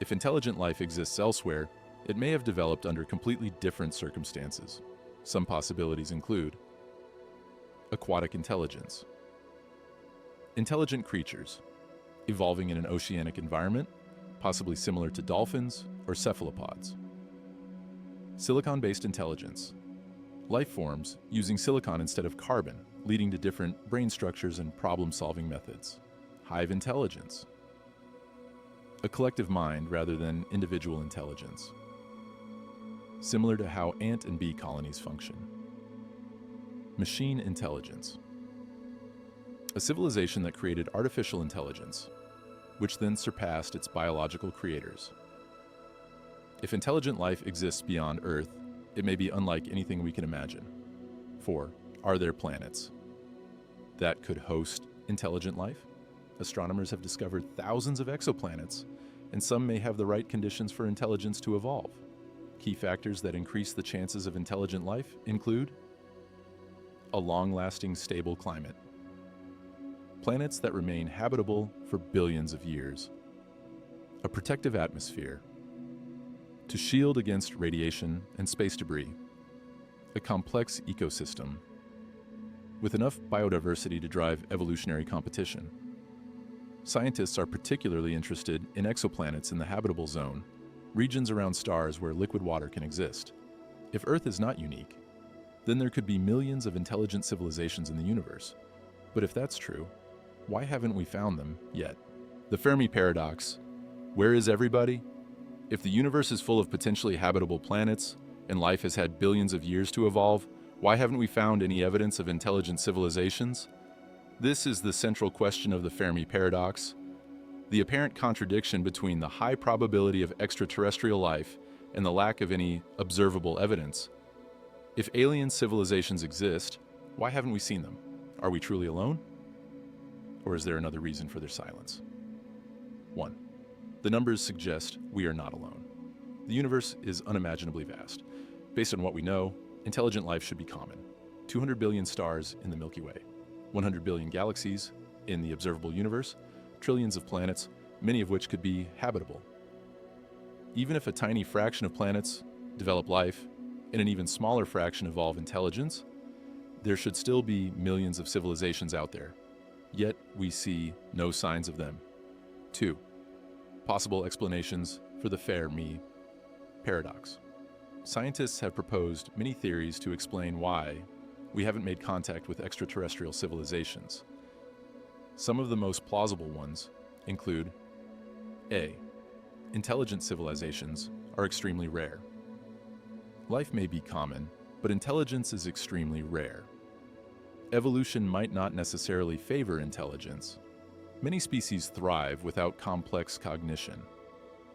If intelligent life exists elsewhere, it may have developed under completely different circumstances. Some possibilities include aquatic intelligence, intelligent creatures, evolving in an oceanic environment, possibly similar to dolphins or cephalopods. Silicon-based intelligence, life forms using silicon instead of carbon, leading to different brain structures and problem-solving methods. Hive intelligence, a collective mind rather than individual intelligence, similar to how ant and bee colonies function. Machine intelligence, a civilization that created artificial intelligence, which then surpassed its biological creators. If intelligent life exists beyond Earth, it may be unlike anything we can imagine. 4. Are there planets that could host intelligent life? Astronomers have discovered thousands of exoplanets, and some may have the right conditions for intelligence to evolve. Key factors that increase the chances of intelligent life include a long-lasting, stable climate, planets that remain habitable for billions of years, a protective atmosphere to shield against radiation and space debris, a complex ecosystem with enough biodiversity to drive evolutionary competition. Scientists are particularly interested in exoplanets in the habitable zone, regions around stars where liquid water can exist. If Earth is not unique, then there could be millions of intelligent civilizations in the universe. But if that's true, why haven't we found them yet? The Fermi paradox: where is everybody? If the universe is full of potentially habitable planets, and life has had billions of years to evolve, why haven't we found any evidence of intelligent civilizations? This is the central question of the Fermi paradox, the apparent contradiction between the high probability of extraterrestrial life and the lack of any observable evidence. If alien civilizations exist, why haven't we seen them? Are we truly alone? Or is there another reason for their silence? 1. The numbers suggest we are not alone. The universe is unimaginably vast. Based on what we know, intelligent life should be common. 200 billion stars in the Milky Way, 100 billion galaxies in the observable universe, trillions of planets, many of which could be habitable. Even if a tiny fraction of planets develop life, and an even smaller fraction evolve intelligence, there should still be millions of civilizations out there. Yet we see no signs of them. 2. Possible explanations for the Fermi paradox. Scientists have proposed many theories to explain why we haven't made contact with extraterrestrial civilizations. Some of the most plausible ones include: A. Intelligent civilizations are extremely rare. Life may be common, but intelligence is extremely rare. Evolution might not necessarily favor intelligence. Many species thrive without complex cognition.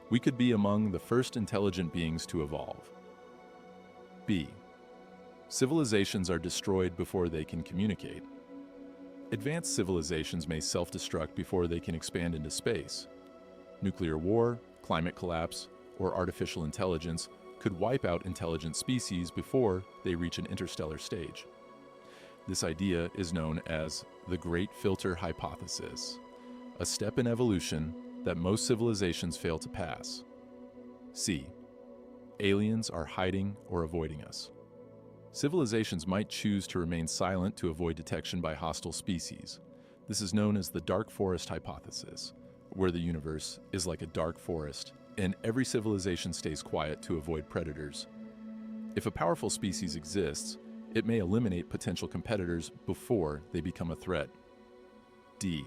We could be among the first intelligent beings to evolve. B. Civilizations are destroyed before they can communicate. Advanced civilizations may self-destruct before they can expand into space. Nuclear war, climate collapse, or artificial intelligence could wipe out intelligent species before they reach an interstellar stage. This idea is known as the Great Filter Hypothesis, a step in evolution that most civilizations fail to pass. C. Aliens are hiding or avoiding us. Civilizations might choose to remain silent to avoid detection by hostile species. This is known as the dark forest hypothesis, where the universe is like a dark forest, and every civilization stays quiet to avoid predators. If a powerful species exists, it may eliminate potential competitors before they become a threat. D.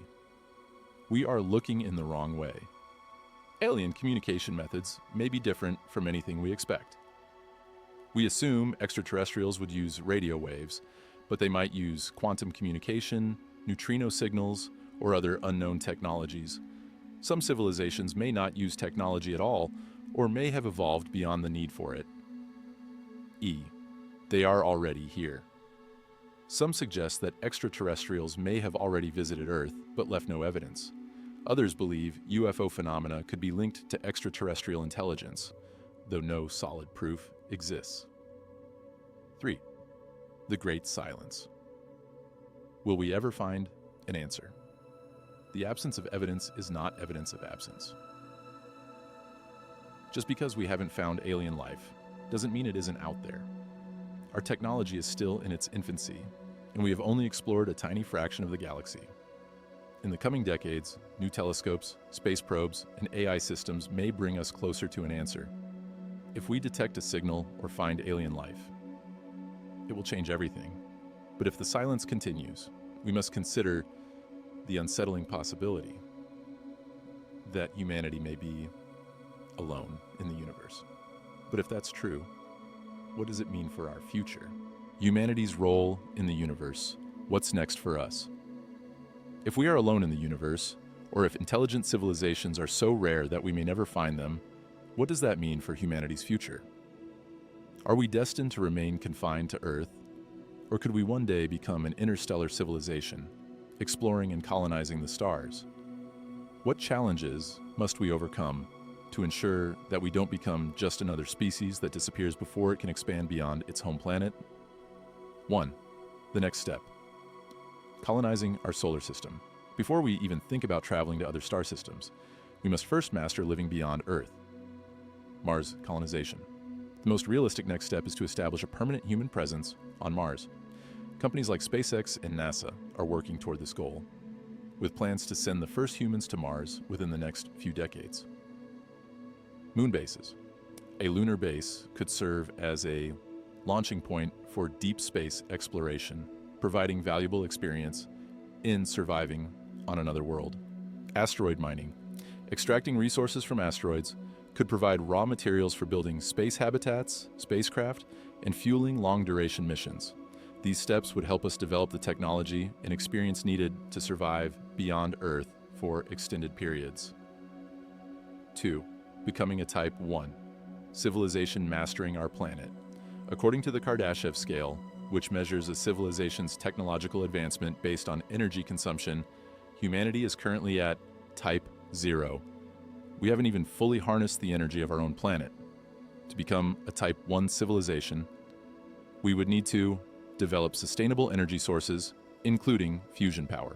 We are looking in the wrong way. Alien communication methods may be different from anything we expect. We assume extraterrestrials would use radio waves, but they might use quantum communication, neutrino signals, or other unknown technologies. Some civilizations may not use technology at all, or may have evolved beyond the need for it. E. They are already here. Some suggest that extraterrestrials may have already visited Earth, but left no evidence. Others believe UFO phenomena could be linked to extraterrestrial intelligence, though no solid proof exists. 3. The Great Silence. Will we ever find an answer? The absence of evidence is not evidence of absence. Just because we haven't found alien life doesn't mean it isn't out there. Our technology is still in its infancy, and we have only explored a tiny fraction of the galaxy. In the coming decades, new telescopes, space probes, and AI systems may bring us closer to an answer. If we detect a signal or find alien life, it will change everything. But if the silence continues, we must consider the unsettling possibility that humanity may be alone in the universe. But if that's true, what does it mean for our future? Humanity's role in the universe. What's next for us? If we are alone in the universe, or if intelligent civilizations are so rare that we may never find them, what does that mean for humanity's future? Are we destined to remain confined to Earth, or could we one day become an interstellar civilization, exploring and colonizing the stars? What challenges must we overcome to ensure that we don't become just another species that disappears before it can expand beyond its home planet? 1. The next step. Colonizing our solar system. Before we even think about traveling to other star systems, we must first master living beyond Earth. Mars colonization. The most realistic next step is to establish a permanent human presence on Mars. Companies like SpaceX and NASA are working toward this goal, with plans to send the first humans to Mars within the next few decades. Moon bases. A lunar base could serve as a launching point for deep space exploration, providing valuable experience in surviving on another world. Asteroid mining. Extracting resources from asteroids could provide raw materials for building space habitats, spacecraft, and fueling long-duration missions. These steps would help us develop the technology and experience needed to survive beyond Earth for extended periods. 2. Becoming a Type 1. Civilization mastering our planet. According to the Kardashev scale, which measures a civilization's technological advancement based on energy consumption, humanity is currently at Type 0. We haven't even fully harnessed the energy of our own planet. To become a Type 1 civilization, we would need to develop sustainable energy sources, including fusion power,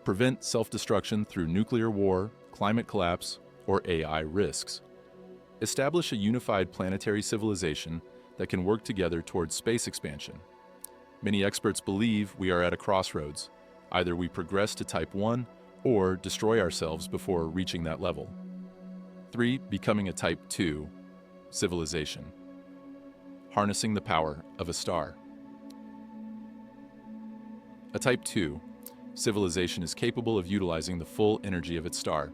prevent self-destruction through nuclear war, climate collapse, or AI risks, establish a unified planetary civilization that can work together towards space expansion. Many experts believe we are at a crossroads. Either we progress to Type 1 or destroy ourselves before reaching that level. 3. Becoming a Type 2 civilization. Harnessing the power of a star. A Type 2 civilization is capable of utilizing the full energy of its star.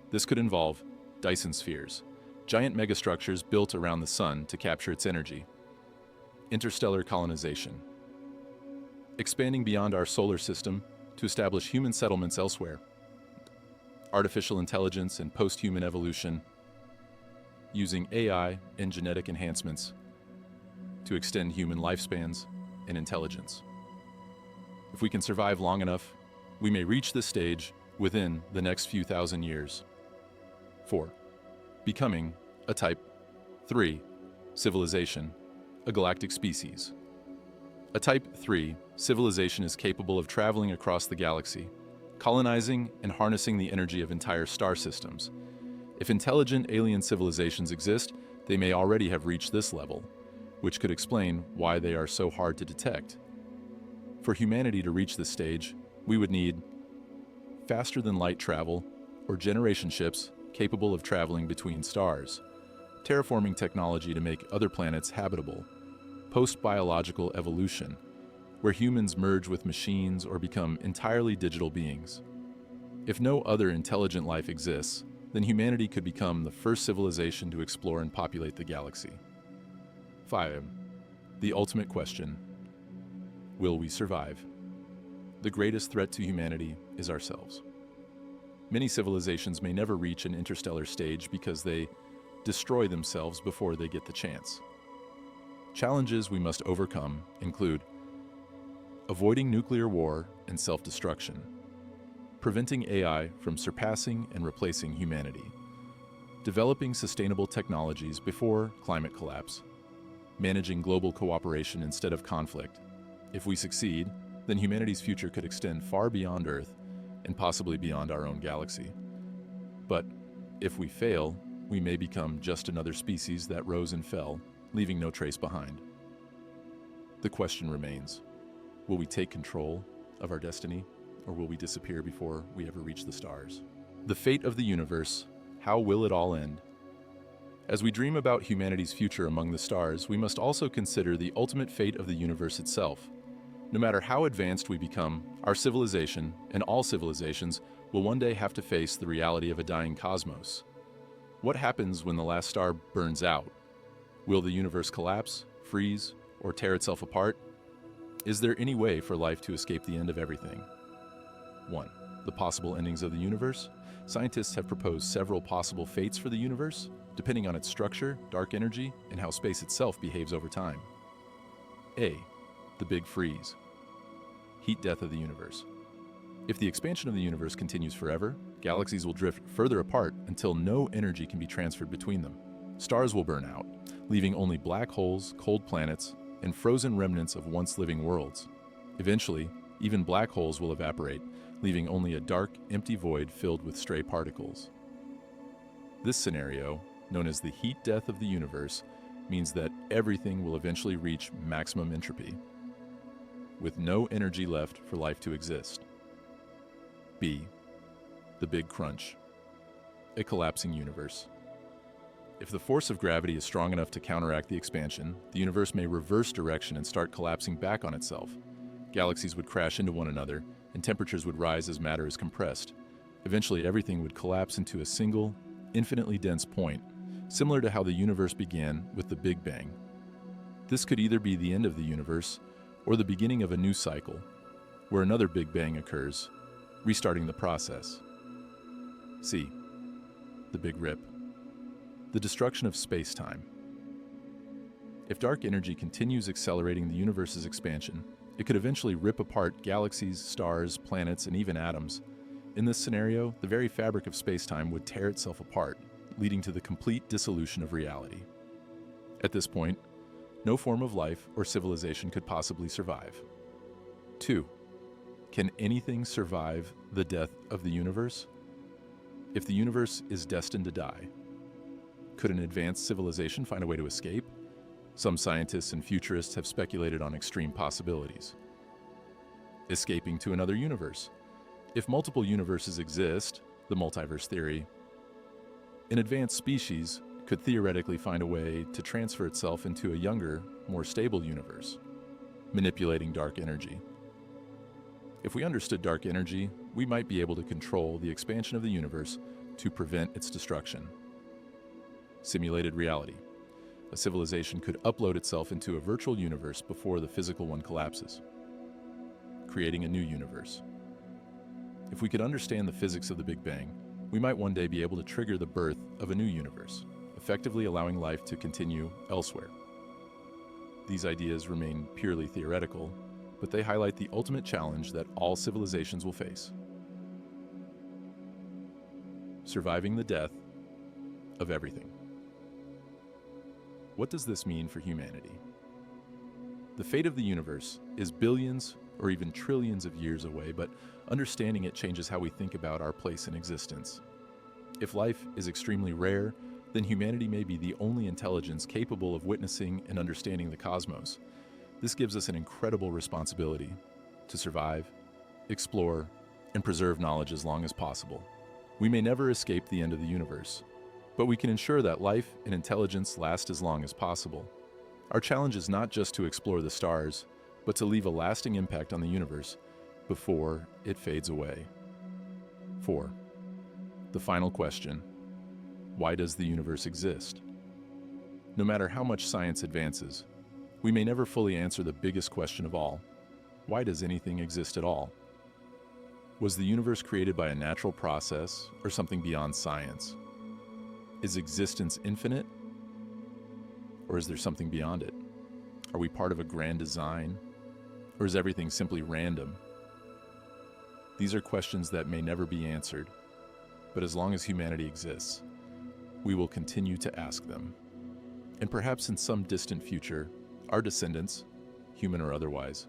This could involve Dyson spheres, giant megastructures built around the sun to capture its energy. Interstellar colonization. Expanding beyond our solar system to establish human settlements elsewhere. Artificial intelligence and post-human evolution, using AI and genetic enhancements to extend human lifespans and intelligence. If we can survive long enough, we may reach this stage within the next few thousand years. 4. Becoming a Type 3 civilization, a galactic species. A Type 3 civilization is capable of traveling across the galaxy, colonizing and harnessing the energy of entire star systems. If intelligent alien civilizations exist, they may already have reached this level, which could explain why they are so hard to detect. For humanity to reach this stage, we would need faster-than-light travel or generation ships capable of traveling between stars, terraforming technology to make other planets habitable, post-biological evolution, where humans merge with machines or become entirely digital beings. If no other intelligent life exists, then humanity could become the first civilization to explore and populate the galaxy. 5. The ultimate question: will we survive? The greatest threat to humanity is ourselves. Many civilizations may never reach an interstellar stage because they destroy themselves before they get the chance. Challenges we must overcome include avoiding nuclear war and self-destruction, preventing AI from surpassing and replacing humanity, developing sustainable technologies before climate collapse, managing global cooperation instead of conflict. If we succeed, then humanity's future could extend far beyond Earth and possibly beyond our own galaxy. But if we fail, we may become just another species that rose and fell, leaving no trace behind. The question remains, will we take control of our destiny, or will we disappear before we ever reach the stars? The fate of the universe, how will it all end? As we dream about humanity's future among the stars, we must also consider the ultimate fate of the universe itself. No matter how advanced we become, our civilization, and all civilizations, will one day have to face the reality of a dying cosmos. What happens when the last star burns out? Will the universe collapse, freeze, or tear itself apart? Is there any way for life to escape the end of everything? 1. The possible endings of the universe. Scientists have proposed several possible fates for the universe, depending on its structure, dark energy, and how space itself behaves over time. A. The Big Freeze. Heat death of the universe. If the expansion of the universe continues forever, galaxies will drift further apart until no energy can be transferred between them. Stars will burn out, leaving only black holes, cold planets, and frozen remnants of once living worlds. Eventually, even black holes will evaporate, leaving only a dark, empty void filled with stray particles. This scenario, known as the heat death of the universe, means that everything will eventually reach maximum entropy, with no energy left for life to exist. B. The Big Crunch. A collapsing universe. If the force of gravity is strong enough to counteract the expansion, the universe may reverse direction and start collapsing back on itself. Galaxies would crash into one another, and temperatures would rise as matter is compressed. Eventually, everything would collapse into a single, infinitely dense point, similar to how the universe began with the Big Bang. This could either be the end of the universe or the beginning of a new cycle, where another Big Bang occurs, restarting the process. C. The Big Rip. The destruction of space-time. If dark energy continues accelerating the universe's expansion, it could eventually rip apart galaxies, stars, planets, and even atoms. In this scenario, the very fabric of space-time would tear itself apart, leading to the complete dissolution of reality. At this point, no form of life or civilization could possibly survive. 2. Can anything survive the death of the universe? If the universe is destined to die, could an advanced civilization find a way to escape? Some scientists and futurists have speculated on extreme possibilities. Escaping to another universe. If multiple universes exist, the multiverse theory, an advanced species could theoretically find a way to transfer itself into a younger, more stable universe, manipulating dark energy. If we understood dark energy, we might be able to control the expansion of the universe to prevent its destruction. Simulated reality. A civilization could upload itself into a virtual universe before the physical one collapses, creating a new universe. If we could understand the physics of the Big Bang, we might one day be able to trigger the birth of a new universe, effectively allowing life to continue elsewhere. These ideas remain purely theoretical, but they highlight the ultimate challenge that all civilizations will face: surviving the death of everything. What does this mean for humanity? The fate of the universe is billions or even trillions of years away, but understanding it changes how we think about our place in existence. If life is extremely rare, then humanity may be the only intelligence capable of witnessing and understanding the cosmos. This gives us an incredible responsibility to survive, explore, and preserve knowledge as long as possible. We may never escape the end of the universe, but we can ensure that life and intelligence last as long as possible. Our challenge is not just to explore the stars, but to leave a lasting impact on the universe before it fades away. 4. The final question: why does the universe exist? No matter how much science advances, we may never fully answer the biggest question of all: why does anything exist at all? Was the universe created by a natural process or something beyond science? Is existence infinite? Or is there something beyond it? Are we part of a grand design? Or is everything simply random? These are questions that may never be answered, but as long as humanity exists, we will continue to ask them. And perhaps in some distant future, our descendants, human or otherwise,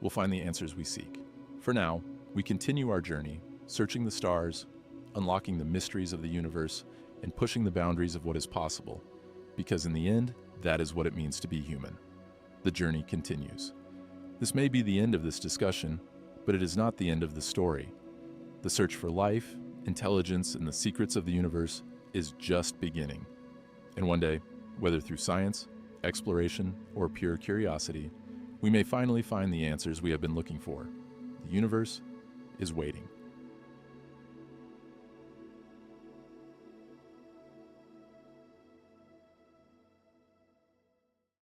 will find the answers we seek. For now, we continue our journey, searching the stars, unlocking the mysteries of the universe, and pushing the boundaries of what is possible, because in the end, that is what it means to be human. The journey continues. This may be the end of this discussion, but it is not the end of the story. The search for life, intelligence, and the secrets of the universe is just beginning. And one day, whether through science, exploration, or pure curiosity, we may finally find the answers we have been looking for. The universe is waiting.